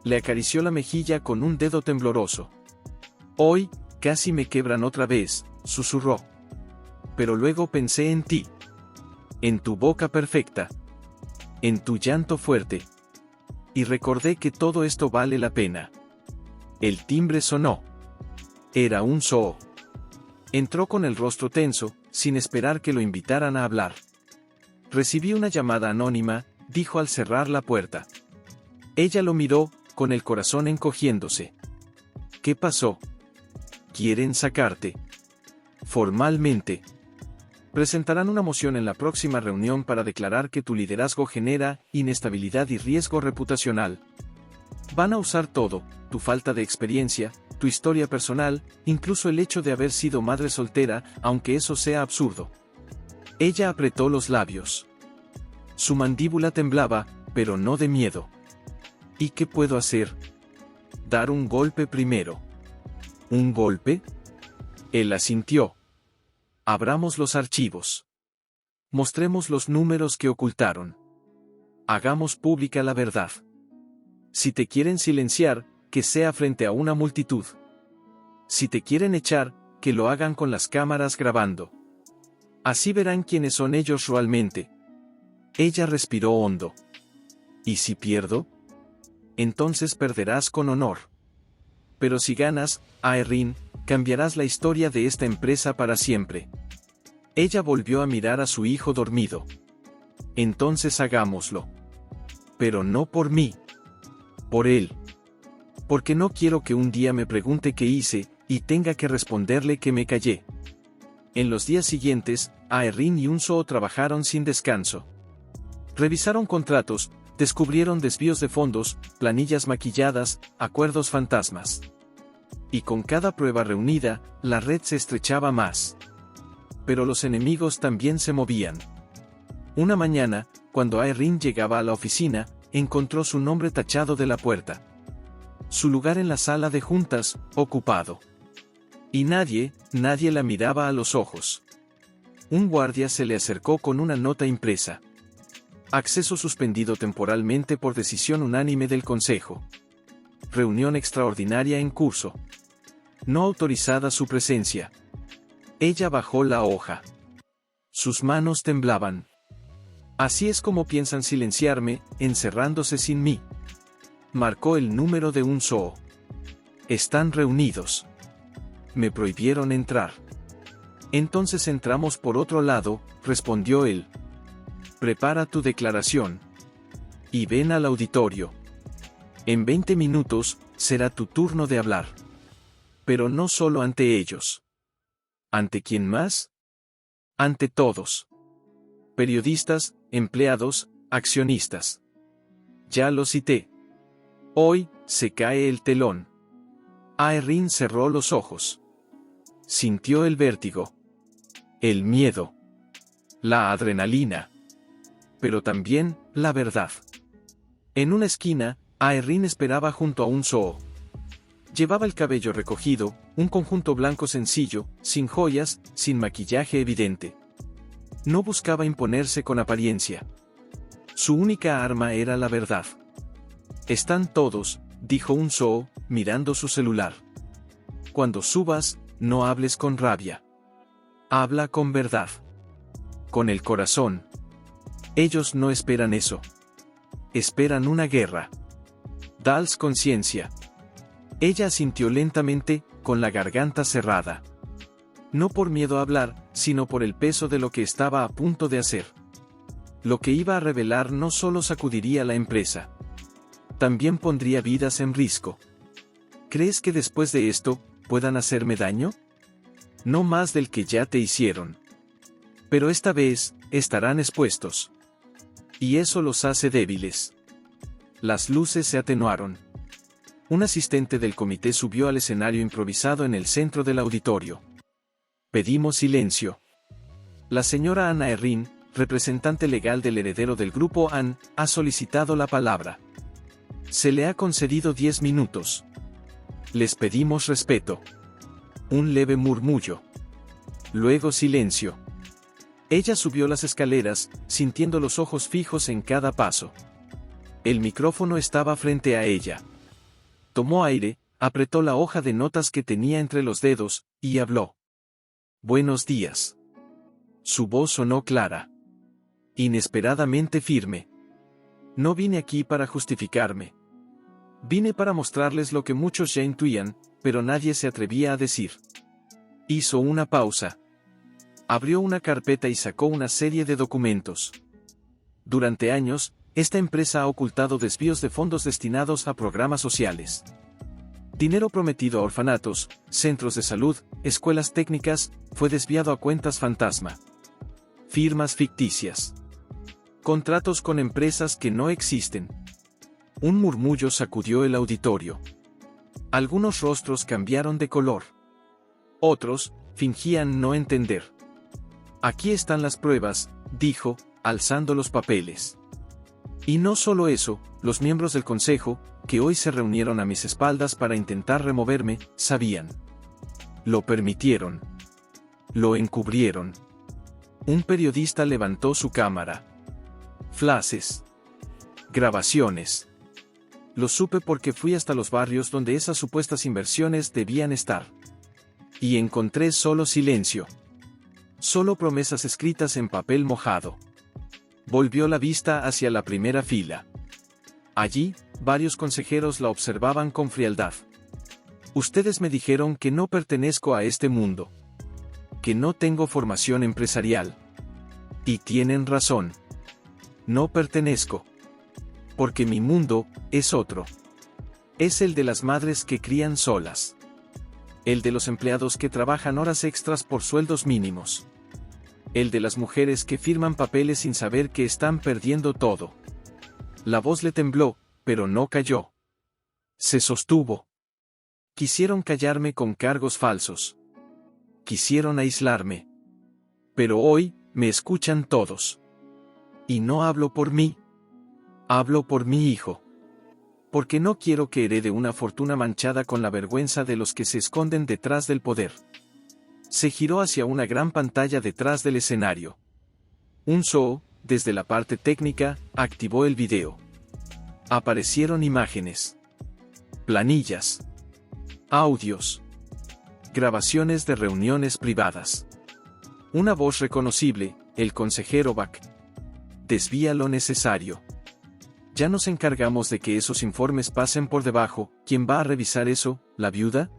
Le acarició la mejilla con un dedo tembloroso. Hoy, casi me quebran otra vez, susurró. Pero luego pensé en ti. En tu boca perfecta. En tu llanto fuerte. Y recordé que todo esto vale la pena. El timbre sonó. Era un Soo. Entró con el rostro tenso, sin esperar que lo invitaran a hablar. Recibí una llamada anónima, dijo al cerrar la puerta. Ella lo miró, con el corazón encogiéndose. ¿Qué pasó? ¿Quieren sacarte? Formalmente. Presentarán una moción en la próxima reunión para declarar que tu liderazgo genera inestabilidad y riesgo reputacional. Van a usar todo, tu falta de experiencia, tu historia personal, incluso el hecho de haber sido madre soltera, aunque eso sea absurdo. Ella apretó los labios. Su mandíbula temblaba, pero no de miedo. ¿Y qué puedo hacer? Dar un golpe primero. ¿Un golpe? Él asintió. Abramos los archivos. Mostremos los números que ocultaron. Hagamos pública la verdad. Si te quieren silenciar, que sea frente a una multitud. Si te quieren echar, que lo hagan con las cámaras grabando. Así verán quiénes son ellos realmente. Ella respiró hondo. ¿Y si pierdo? Entonces perderás con honor. Pero si ganas, Ae-rin, cambiarás la historia de esta empresa para siempre. Ella volvió a mirar a su hijo dormido. Entonces hagámoslo. Pero no por mí. Por él. Porque no quiero que un día me pregunte qué hice, y tenga que responderle que me callé. En los días siguientes, Ae-rin y Un-soo trabajaron sin descanso. Revisaron contratos, descubrieron desvíos de fondos, planillas maquilladas, acuerdos fantasmas. Y con cada prueba reunida, la red se estrechaba más. Pero los enemigos también se movían. Una mañana, cuando Ae-rin llegaba a la oficina, encontró su nombre tachado de la puerta. Su lugar en la sala de juntas, ocupado. Y nadie la miraba a los ojos. Un guardia se le acercó con una nota impresa. Acceso suspendido temporalmente por decisión unánime del consejo. reunión extraordinaria en curso. No autorizada su presencia. Ella bajó la hoja. Sus manos temblaban. Así es como piensan silenciarme, encerrándose sin mí. Marcó el número de un zoo. Están reunidos. Me prohibieron entrar. Entonces entramos por otro lado, respondió él. Prepara tu declaración. Y ven al auditorio. En 20 minutos, será tu turno de hablar. Pero no solo ante ellos. ¿Ante quién más? Ante todos. Periodistas, empleados, accionistas. Ya lo cité. Hoy, se cae el telón. Aeryn cerró los ojos. Sintió el vértigo. El miedo. La adrenalina. Pero también, la verdad. En una esquina, Aeryn esperaba junto a un zoo. Llevaba el cabello recogido, un conjunto blanco sencillo, sin joyas, sin maquillaje evidente. No buscaba imponerse con apariencia. Su única arma era la verdad. Están todos, dijo un zoo, mirando su celular. Cuando subas, no hables con rabia. Habla con verdad. Con el corazón. Ellos no esperan eso. Esperan una guerra. Dals conciencia. Ella asintió lentamente, con la garganta cerrada. No por miedo a hablar, sino por el peso de lo que estaba a punto de hacer. Lo que iba a revelar no solo sacudiría la empresa. También pondría vidas en riesgo. ¿Crees que después de esto, puedan hacerme daño? No más del que ya te hicieron. Pero esta vez, estarán expuestos. Y eso los hace débiles. Las luces se atenuaron. Un asistente del comité subió al escenario improvisado en el centro del auditorio. Pedimos silencio. La señora Anna Aeryn, representante legal del heredero del grupo Ann, ha solicitado la palabra. Se le ha concedido 10 minutos. Les pedimos respeto. Un leve murmullo. Luego silencio. Ella subió las escaleras, sintiendo los ojos fijos en cada paso. El micrófono estaba frente a ella. Tomó aire, apretó la hoja de notas que tenía entre los dedos, y habló. Buenos días. Su voz sonó clara. Inesperadamente firme. No vine aquí para justificarme. Vine para mostrarles lo que muchos ya intuían, pero nadie se atrevía a decir. Hizo una pausa. Abrió una carpeta y sacó una serie de documentos. Durante años, esta empresa ha ocultado desvíos de fondos destinados a programas sociales. Dinero prometido a orfanatos, centros de salud, escuelas técnicas, fue desviado a cuentas fantasma. Firmas ficticias. Contratos con empresas que no existen. Un murmullo sacudió el auditorio. Algunos rostros cambiaron de color. Otros, fingían no entender. Aquí están las pruebas, dijo, alzando los papeles. Y no solo eso, los miembros del consejo, que hoy se reunieron a mis espaldas para intentar removerme, sabían. Lo permitieron. Lo encubrieron. Un periodista levantó su cámara. Flashes. Grabaciones. Lo supe porque fui hasta los barrios donde esas supuestas inversiones debían estar. Y encontré solo silencio. Solo promesas escritas en papel mojado. Volvió la vista hacia la primera fila. Allí, varios consejeros la observaban con frialdad. Ustedes me dijeron que no pertenezco a este mundo. Que no tengo formación empresarial. Y tienen razón. No pertenezco. Porque mi mundo, es otro. Es el de las madres que crían solas. El de los empleados que trabajan horas extras por sueldos mínimos. El de las mujeres que firman papeles sin saber que están perdiendo todo. La voz le tembló, pero no cayó. Se sostuvo. Quisieron callarme con cargos falsos. Quisieron aislarme. Pero hoy, me escuchan todos. Y no hablo por mí. Hablo por mi hijo. Porque no quiero que herede una fortuna manchada con la vergüenza de los que se esconden detrás del poder. Se giró hacia una gran pantalla detrás del escenario. Un zoo, desde la parte técnica, activó el video. Aparecieron imágenes. planillas, audios, grabaciones de reuniones privadas. Una voz reconocible, el consejero Buck. Desvía lo necesario. Ya nos encargamos de que esos informes pasen por debajo. ¿Quién va a revisar eso, la viuda?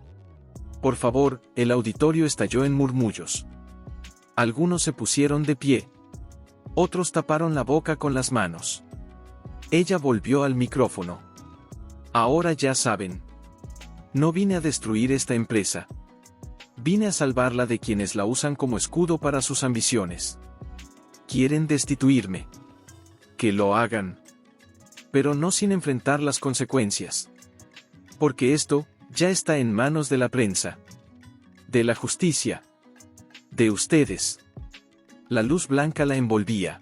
Por favor, el auditorio estalló en murmullos. Algunos se pusieron de pie. Otros taparon la boca con las manos. Ella volvió al micrófono. Ahora ya saben. No vine a destruir esta empresa. Vine a salvarla de quienes la usan como escudo para sus ambiciones. Quieren destituirme. Que lo hagan. Pero no sin enfrentar las consecuencias. Porque esto ya está en manos de la prensa. De la justicia. De ustedes. La luz blanca la envolvía.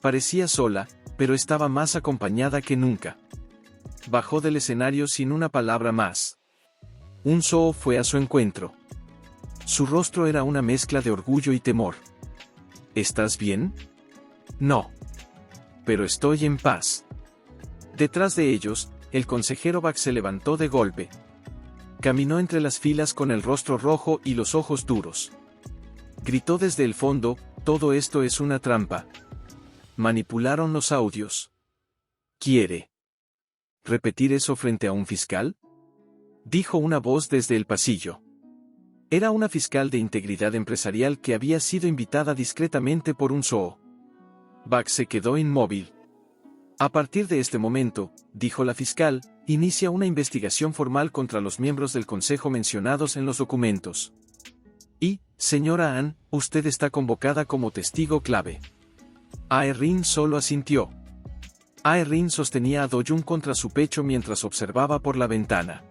Parecía sola, pero estaba más acompañada que nunca. Bajó del escenario sin una palabra más. Un zoo fue a su encuentro. Su rostro era una mezcla de orgullo y temor. ¿Estás bien? No. Pero estoy en paz. Detrás de ellos, el consejero Buck se levantó de golpe. Caminó entre las filas con el rostro rojo y los ojos duros. Gritó desde el fondo: todo esto es una trampa. Manipularon los audios. ¿Quiere repetir eso frente a un fiscal?, dijo una voz desde el pasillo. Era una fiscal de integridad empresarial que había sido invitada discretamente por un zoo. Buck se quedó inmóvil. A partir de este momento, dijo la fiscal, inicia una investigación formal contra los miembros del consejo mencionados en los documentos. Y, señora Ann, usted está convocada como testigo clave. Aeryn solo asintió. Aeryn sostenía a Do-jun contra su pecho mientras observaba por la ventana.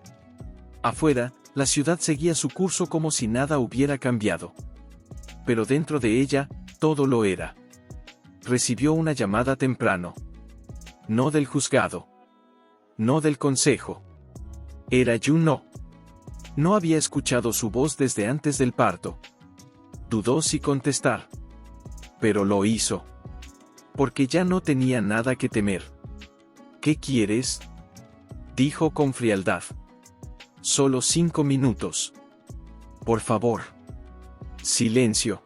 Afuera, la ciudad seguía su curso como si nada hubiera cambiado. Pero dentro de ella, todo lo era. Recibió una llamada temprano. No del juzgado. No del consejo. Era Juno. No había escuchado su voz desde antes del parto. Dudó si contestar. Pero lo hizo. Porque ya no tenía nada que temer. ¿Qué quieres?, dijo con frialdad. Solo 5 minutos. Por favor. Silencio.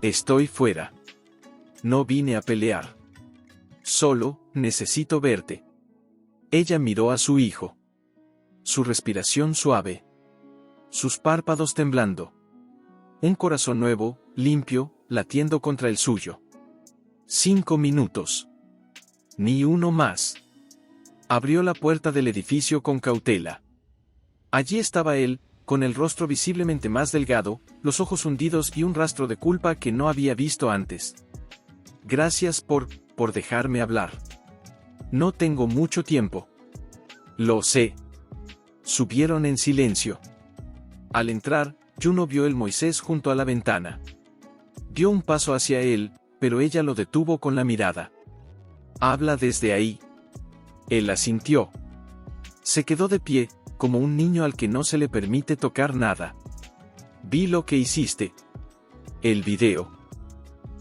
Estoy fuera. No vine a pelear. Solo, necesito verte. Ella miró a su hijo. Su respiración suave. Sus párpados temblando. Un corazón nuevo, limpio, latiendo contra el suyo. 5 minutos. Ni uno más. Abrió la puerta del edificio con cautela. Allí estaba él, con el rostro visiblemente más delgado, los ojos hundidos y un rastro de culpa que no había visto antes. Gracias por dejarme hablar. No tengo mucho tiempo. Lo sé. Subieron en silencio. Al entrar, Juno vio el Moisés junto a la ventana. Dio un paso hacia él, pero ella lo detuvo con la mirada. Habla desde ahí. Él asintió. Se quedó de pie, como un niño al que no se le permite tocar nada. Vi lo que hiciste. El video.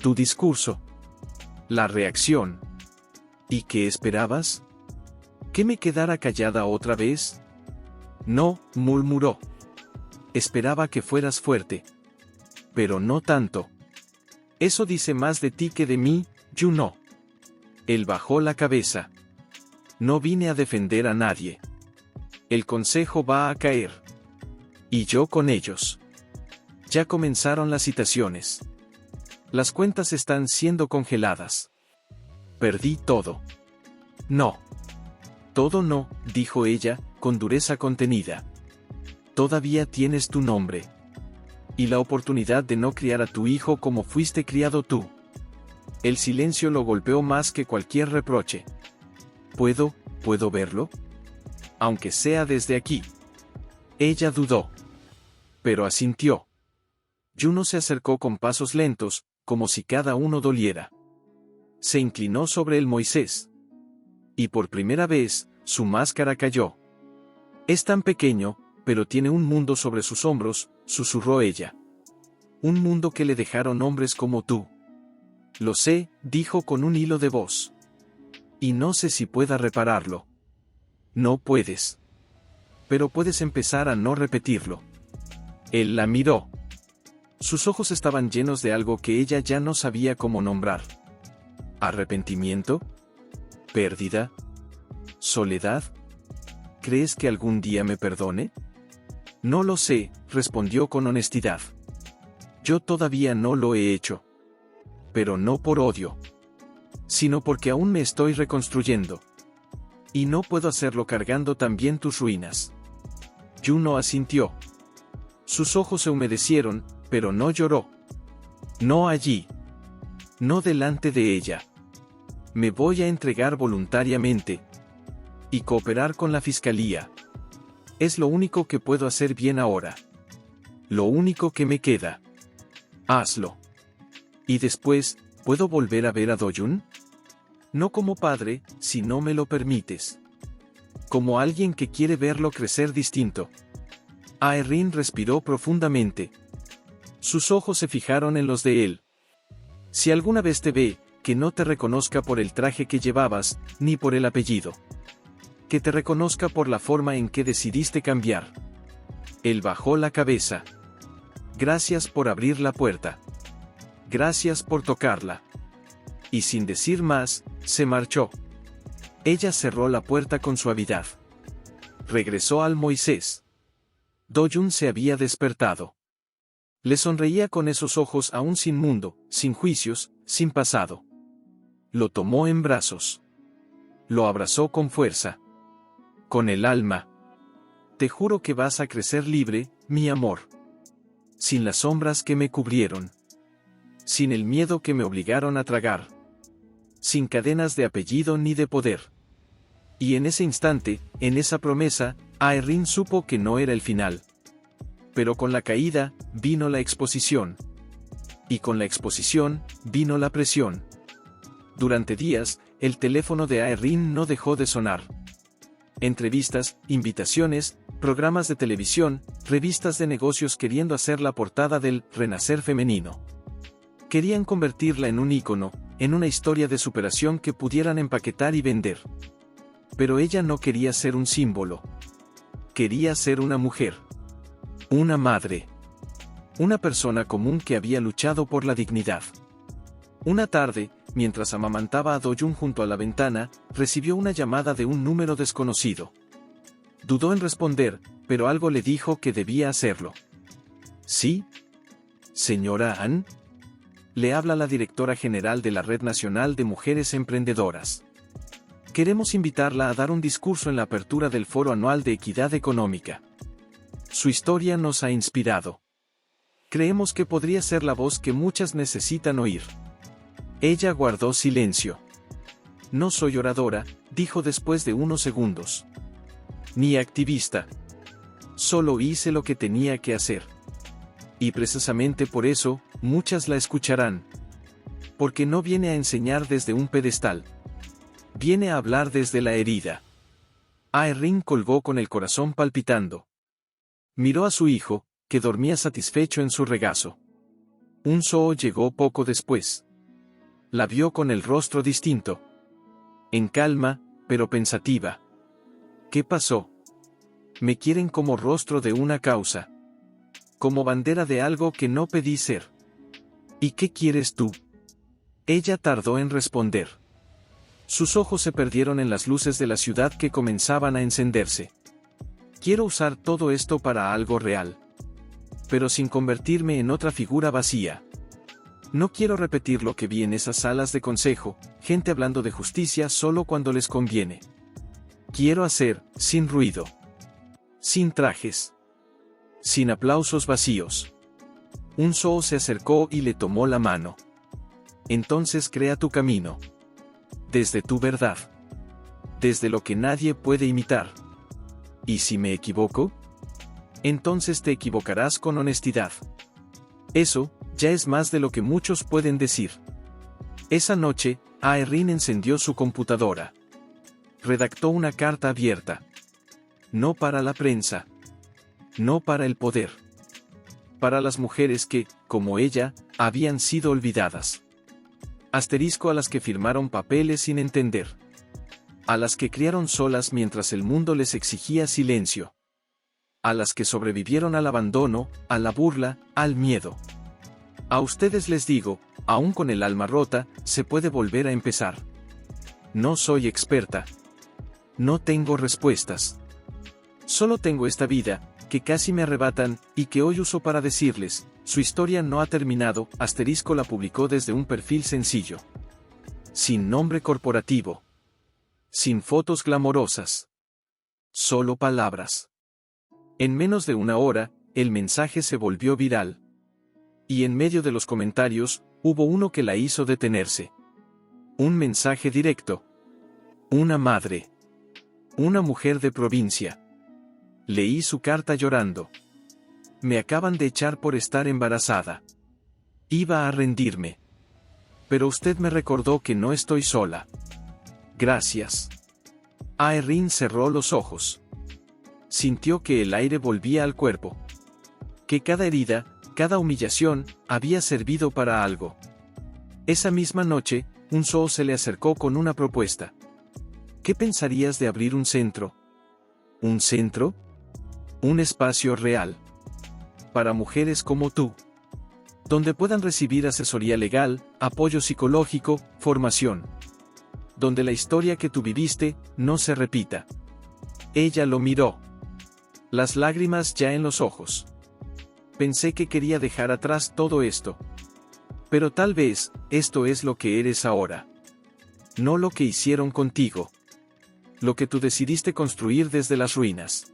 Tu discurso. La reacción. ¿Y qué esperabas? ¿Que me quedara callada otra vez? No, murmuró. Esperaba que fueras fuerte. Pero no tanto. Eso dice más de ti que de mí, Juno. Él bajó la cabeza. No vine a defender a nadie. El consejo va a caer. Y yo con ellos. Ya comenzaron las citaciones. Las cuentas están siendo congeladas. Perdí todo. No. Todo no, dijo ella, con dureza contenida. Todavía tienes tu nombre. Y la oportunidad de no criar a tu hijo como fuiste criado tú. El silencio lo golpeó más que cualquier reproche. ¿Puedo verlo? Aunque sea desde aquí. Ella dudó. Pero asintió. Juno se acercó con pasos lentos, como si cada uno doliera. Se inclinó sobre el Moisés. Y por primera vez, su máscara cayó. Es tan pequeño, pero tiene un mundo sobre sus hombros, susurró ella. Un mundo que le dejaron hombres como tú. Lo sé, dijo con un hilo de voz. Y no sé si pueda repararlo. No puedes. pero puedes empezar a no repetirlo. Él la miró. Sus ojos estaban llenos de algo que ella ya no sabía cómo nombrar. ¿Arrepentimiento? ¿Pérdida? ¿Soledad? ¿Crees que algún día me perdone? No lo sé, respondió con honestidad. Yo todavía no lo he hecho. Pero no por odio, sino porque aún me estoy reconstruyendo. Y no puedo hacerlo cargando también tus ruinas. Juno asintió. Sus ojos se humedecieron, pero no lloró. No allí. No delante de ella. Me voy a entregar voluntariamente. Y cooperar con la fiscalía. Es lo único que puedo hacer bien ahora. Lo único que me queda. Hazlo. Y después, ¿puedo volver a ver a Do-jun? No como padre, si no me lo permites. Como alguien que quiere verlo crecer distinto. Aeryn respiró profundamente. Sus ojos se fijaron en los de él. Si alguna vez te ve, que no te reconozca por el traje que llevabas, ni por el apellido. Que te reconozca por la forma en que decidiste cambiar. Él bajó la cabeza. Gracias por abrir la puerta. Gracias por tocarla. Y sin decir más, se marchó. Ella cerró la puerta con suavidad. Regresó al Moisés. Do-jun se había despertado. Le sonreía con esos ojos aún sin mundo, sin juicios, sin pasado. Lo tomó en brazos. Lo abrazó con fuerza. Con el alma. Te juro que vas a crecer libre, mi amor. Sin las sombras que me cubrieron. Sin el miedo que me obligaron a tragar. Sin cadenas de apellido ni de poder. Y en ese instante, en esa promesa, Aeryn supo que no era el final. Pero con la caída, vino la exposición. Y con la exposición, vino la presión. Durante días, el teléfono de Aeryn no dejó de sonar. Entrevistas, invitaciones, programas de televisión, revistas de negocios queriendo hacer la portada del renacer femenino. Querían convertirla en un ícono, en una historia de superación que pudieran empaquetar y vender. Pero ella no quería ser un símbolo. Quería ser una mujer. Una madre. Una persona común que había luchado por la dignidad. Una tarde, mientras amamantaba a Do-jun junto a la ventana, recibió una llamada de un número desconocido. Dudó en responder, pero algo le dijo que debía hacerlo. ¿Sí? ¿Señora An? Le habla la directora general de la Red Nacional de Mujeres Emprendedoras. Queremos invitarla a dar un discurso en la apertura del Foro Anual de Equidad Económica. Su historia nos ha inspirado. Creemos que podría ser la voz que muchas necesitan oír. Ella guardó silencio. No soy oradora, dijo después de unos segundos. Ni activista. Solo hice lo que tenía que hacer. Y precisamente por eso, muchas la escucharán. Porque no viene a enseñar desde un pedestal. Viene a hablar desde la herida. Aeryn colgó con el corazón palpitando. Miró a su hijo, que dormía satisfecho en su regazo. Un Soo llegó poco después. La vio con el rostro distinto. En calma, pero pensativa. ¿Qué pasó? Me quieren como rostro de una causa. Como bandera de algo que no pedí ser. ¿Y qué quieres tú? Ella tardó en responder. Sus ojos se perdieron en las luces de la ciudad que comenzaban a encenderse. Quiero usar todo esto para algo real. Pero sin convertirme en otra figura vacía. No quiero repetir lo que vi en esas salas de consejo, gente hablando de justicia solo cuando les conviene. Quiero hacer, sin ruido. Sin trajes. Sin aplausos vacíos. Un Soo se acercó y le tomó la mano. Entonces crea tu camino. Desde tu verdad. Desde lo que nadie puede imitar. ¿Y si me equivoco? Entonces te equivocarás con honestidad. Eso, ya es más de lo que muchos pueden decir. Esa noche, Aeryn encendió su computadora. Redactó una carta abierta. No para la prensa. No para el poder. Para las mujeres que, como ella, habían sido olvidadas. Asterisco a las que firmaron papeles sin entender. A las que criaron solas mientras el mundo les exigía silencio. A las que sobrevivieron al abandono, a la burla, al miedo. A ustedes les digo, aún con el alma rota, se puede volver a empezar. No soy experta. No tengo respuestas. Solo tengo esta vida, que casi me arrebatan, y que hoy uso para decirles, su historia no ha terminado, asterisco la publicó desde un perfil sencillo. Sin nombre corporativo. Sin fotos glamorosas. Solo palabras. En menos de una hora, el mensaje se volvió viral. Y en medio de los comentarios, hubo uno que la hizo detenerse. Un mensaje directo. Una madre. Una mujer de provincia. Leí su carta llorando. Me acaban de echar por estar embarazada. Iba a rendirme. Pero usted me recordó que no estoy sola. Gracias. Aeryn cerró los ojos. Sintió que el aire volvía al cuerpo. Que cada herida, cada humillación, había servido para algo. Esa misma noche, un zoo se le acercó con una propuesta. ¿Qué pensarías de abrir un centro? ¿Un centro? Un espacio real. Para mujeres como tú. Donde puedan recibir asesoría legal, apoyo psicológico, formación. Donde la historia que tú viviste, no se repita. Ella lo miró. Las lágrimas ya en los ojos. Pensé que quería dejar atrás todo esto. Pero tal vez, esto es lo que eres ahora. No lo que hicieron contigo. Lo que tú decidiste construir desde las ruinas.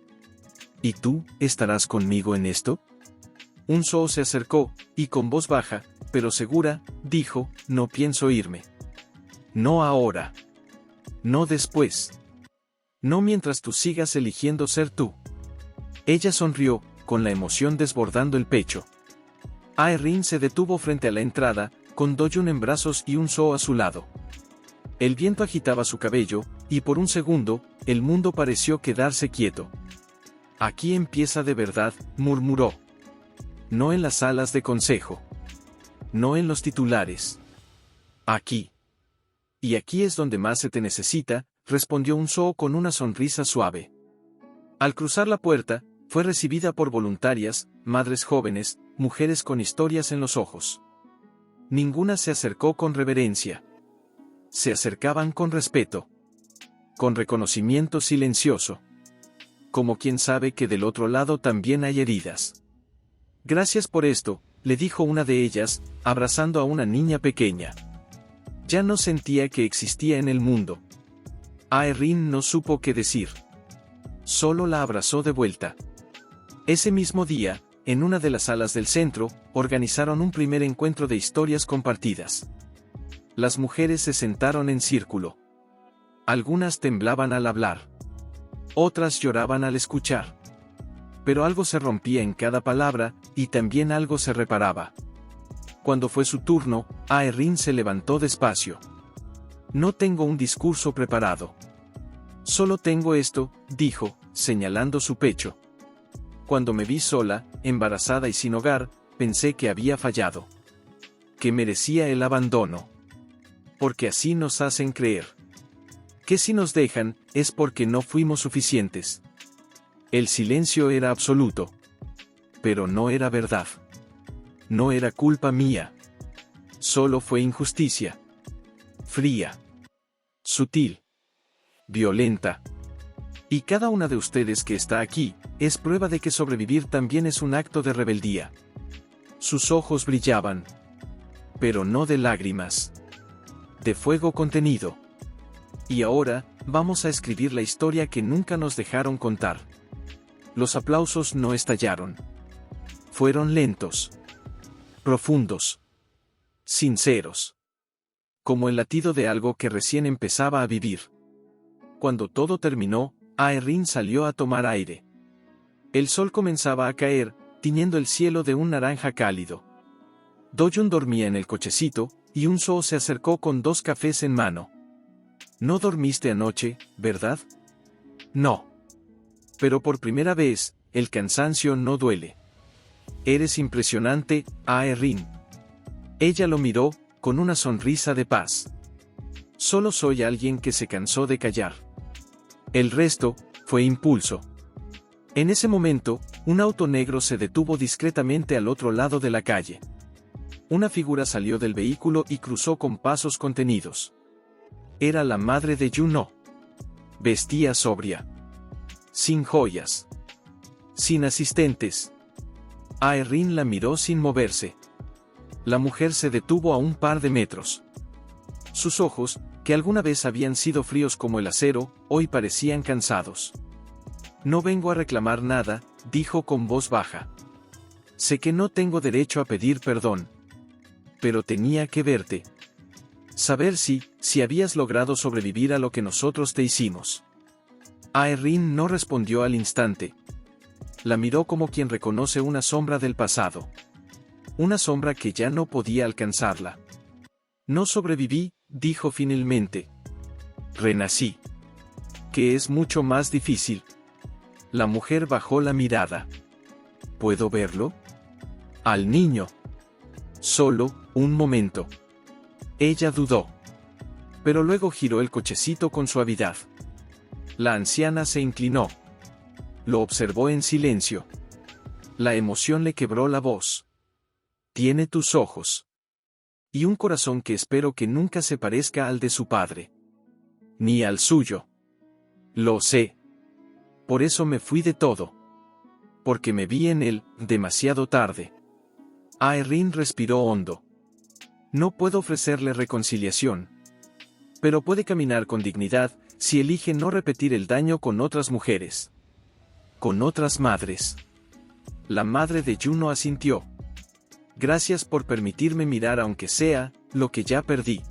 ¿Y tú, estarás conmigo en esto? Un zoo se acercó, y con voz baja, pero segura, dijo, no pienso irme. No ahora. No después. No mientras tú sigas eligiendo ser tú. Ella sonrió, con la emoción desbordando el pecho. Aeryn se detuvo frente a la entrada, con Do-jun en brazos y un zoo a su lado. El viento agitaba su cabello, y por un segundo, el mundo pareció quedarse quieto. Aquí empieza de verdad, murmuró. No en las salas de consejo. No en los titulares. Aquí. Y aquí es donde más se te necesita, respondió un zoo con una sonrisa suave. Al cruzar la puerta, fue recibida por voluntarias, madres jóvenes, mujeres con historias en los ojos. Ninguna se acercó con reverencia. Se acercaban con respeto. Con reconocimiento silencioso. Como quien sabe que del otro lado también hay heridas. Gracias por esto, le dijo una de ellas, abrazando a una niña pequeña. Ya no sentía que existía en el mundo. Aeryn no supo qué decir. Solo la abrazó de vuelta. Ese mismo día, en una de las salas del centro, organizaron un primer encuentro de historias compartidas. Las mujeres se sentaron en círculo. Algunas temblaban al hablar. Otras lloraban al escuchar. Pero algo se rompía en cada palabra, y también algo se reparaba. Cuando fue su turno, Aeryn se levantó despacio. No tengo un discurso preparado. Solo tengo esto, dijo, señalando su pecho. Cuando me vi sola, embarazada y sin hogar, pensé que había fallado. Que merecía el abandono. Porque así nos hacen creer. Que si nos dejan, es porque no fuimos suficientes. El silencio era absoluto. Pero no era verdad. No era culpa mía. Solo fue injusticia. Fría. Sutil. Violenta. Y cada una de ustedes que está aquí, es prueba de que sobrevivir también es un acto de rebeldía. Sus ojos brillaban. Pero no de lágrimas. De fuego contenido. Y ahora, vamos a escribir la historia que nunca nos dejaron contar. Los aplausos no estallaron. Fueron lentos. Profundos. Sinceros. Como el latido de algo que recién empezaba a vivir. Cuando todo terminó, Aeryn salió a tomar aire. El sol comenzaba a caer, tiñendo el cielo de un naranja cálido. Do-jun dormía en el cochecito, y un zoo se acercó con 2 cafés en mano. No dormiste anoche, ¿verdad? No. Pero por primera vez, el cansancio no duele. Eres impresionante, Aeryn. Ella lo miró, con una sonrisa de paz. Solo soy alguien que se cansó de callar. El resto, fue impulso. En ese momento, un auto negro se detuvo discretamente al otro lado de la calle. Una figura salió del vehículo y cruzó con pasos contenidos. Era la madre de Juno. Vestía sobria. Sin joyas. Sin asistentes. Aeryn la miró sin moverse. La mujer se detuvo a un par de metros. Sus ojos, que alguna vez habían sido fríos como el acero, hoy parecían cansados. No vengo a reclamar nada, dijo con voz baja. Sé que no tengo derecho a pedir perdón. Pero tenía que verte. Saber si habías logrado sobrevivir a lo que nosotros te hicimos. Aeryn no respondió al instante. La miró como quien reconoce una sombra del pasado. Una sombra que ya no podía alcanzarla. No sobreviví, dijo finalmente. Renací. Que es mucho más difícil. La mujer bajó la mirada. ¿Puedo verlo? Al niño. Solo, un momento. Ella dudó. Pero luego giró el cochecito con suavidad. La anciana se inclinó. Lo observó en silencio. La emoción le quebró la voz. Tiene tus ojos. Y un corazón que espero que nunca se parezca al de su padre. Ni al suyo. Lo sé. Por eso me fui de todo. Porque me vi en él, demasiado tarde. Aeryn respiró hondo. No puedo ofrecerle reconciliación. Pero puede caminar con dignidad, si elige no repetir el daño con otras mujeres. Con otras madres. La madre de Juno asintió. Gracias por permitirme mirar aunque sea, lo que ya perdí.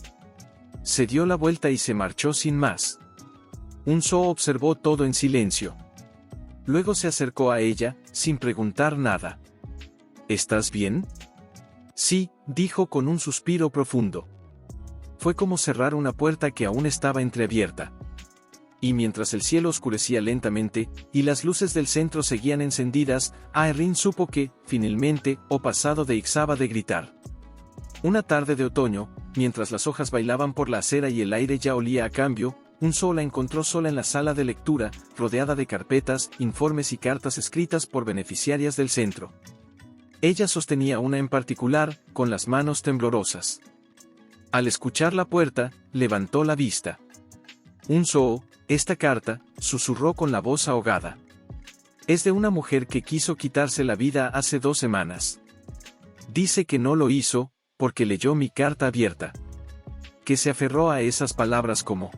Se dio la vuelta y se marchó sin más. Unso observó todo en silencio. Luego se acercó a ella, sin preguntar nada. ¿Estás bien? Sí, dijo con un suspiro profundo. Fue como cerrar una puerta que aún estaba entreabierta. Y mientras el cielo oscurecía lentamente, y las luces del centro seguían encendidas, Aeryn supo que, finalmente, o pasado de Ixaba de gritar. Una tarde de otoño, mientras las hojas bailaban por la acera y el aire ya olía a cambio, Unso la encontró sola en la sala de lectura, rodeada de carpetas, informes y cartas escritas por beneficiarias del centro. Ella sostenía una en particular, con las manos temblorosas. Al escuchar la puerta, levantó la vista. Unso, esta carta, susurró con la voz ahogada. Es de una mujer que quiso quitarse la vida hace 2 semanas. Dice que no lo hizo, porque leyó mi carta abierta. Que se aferró a esas palabras como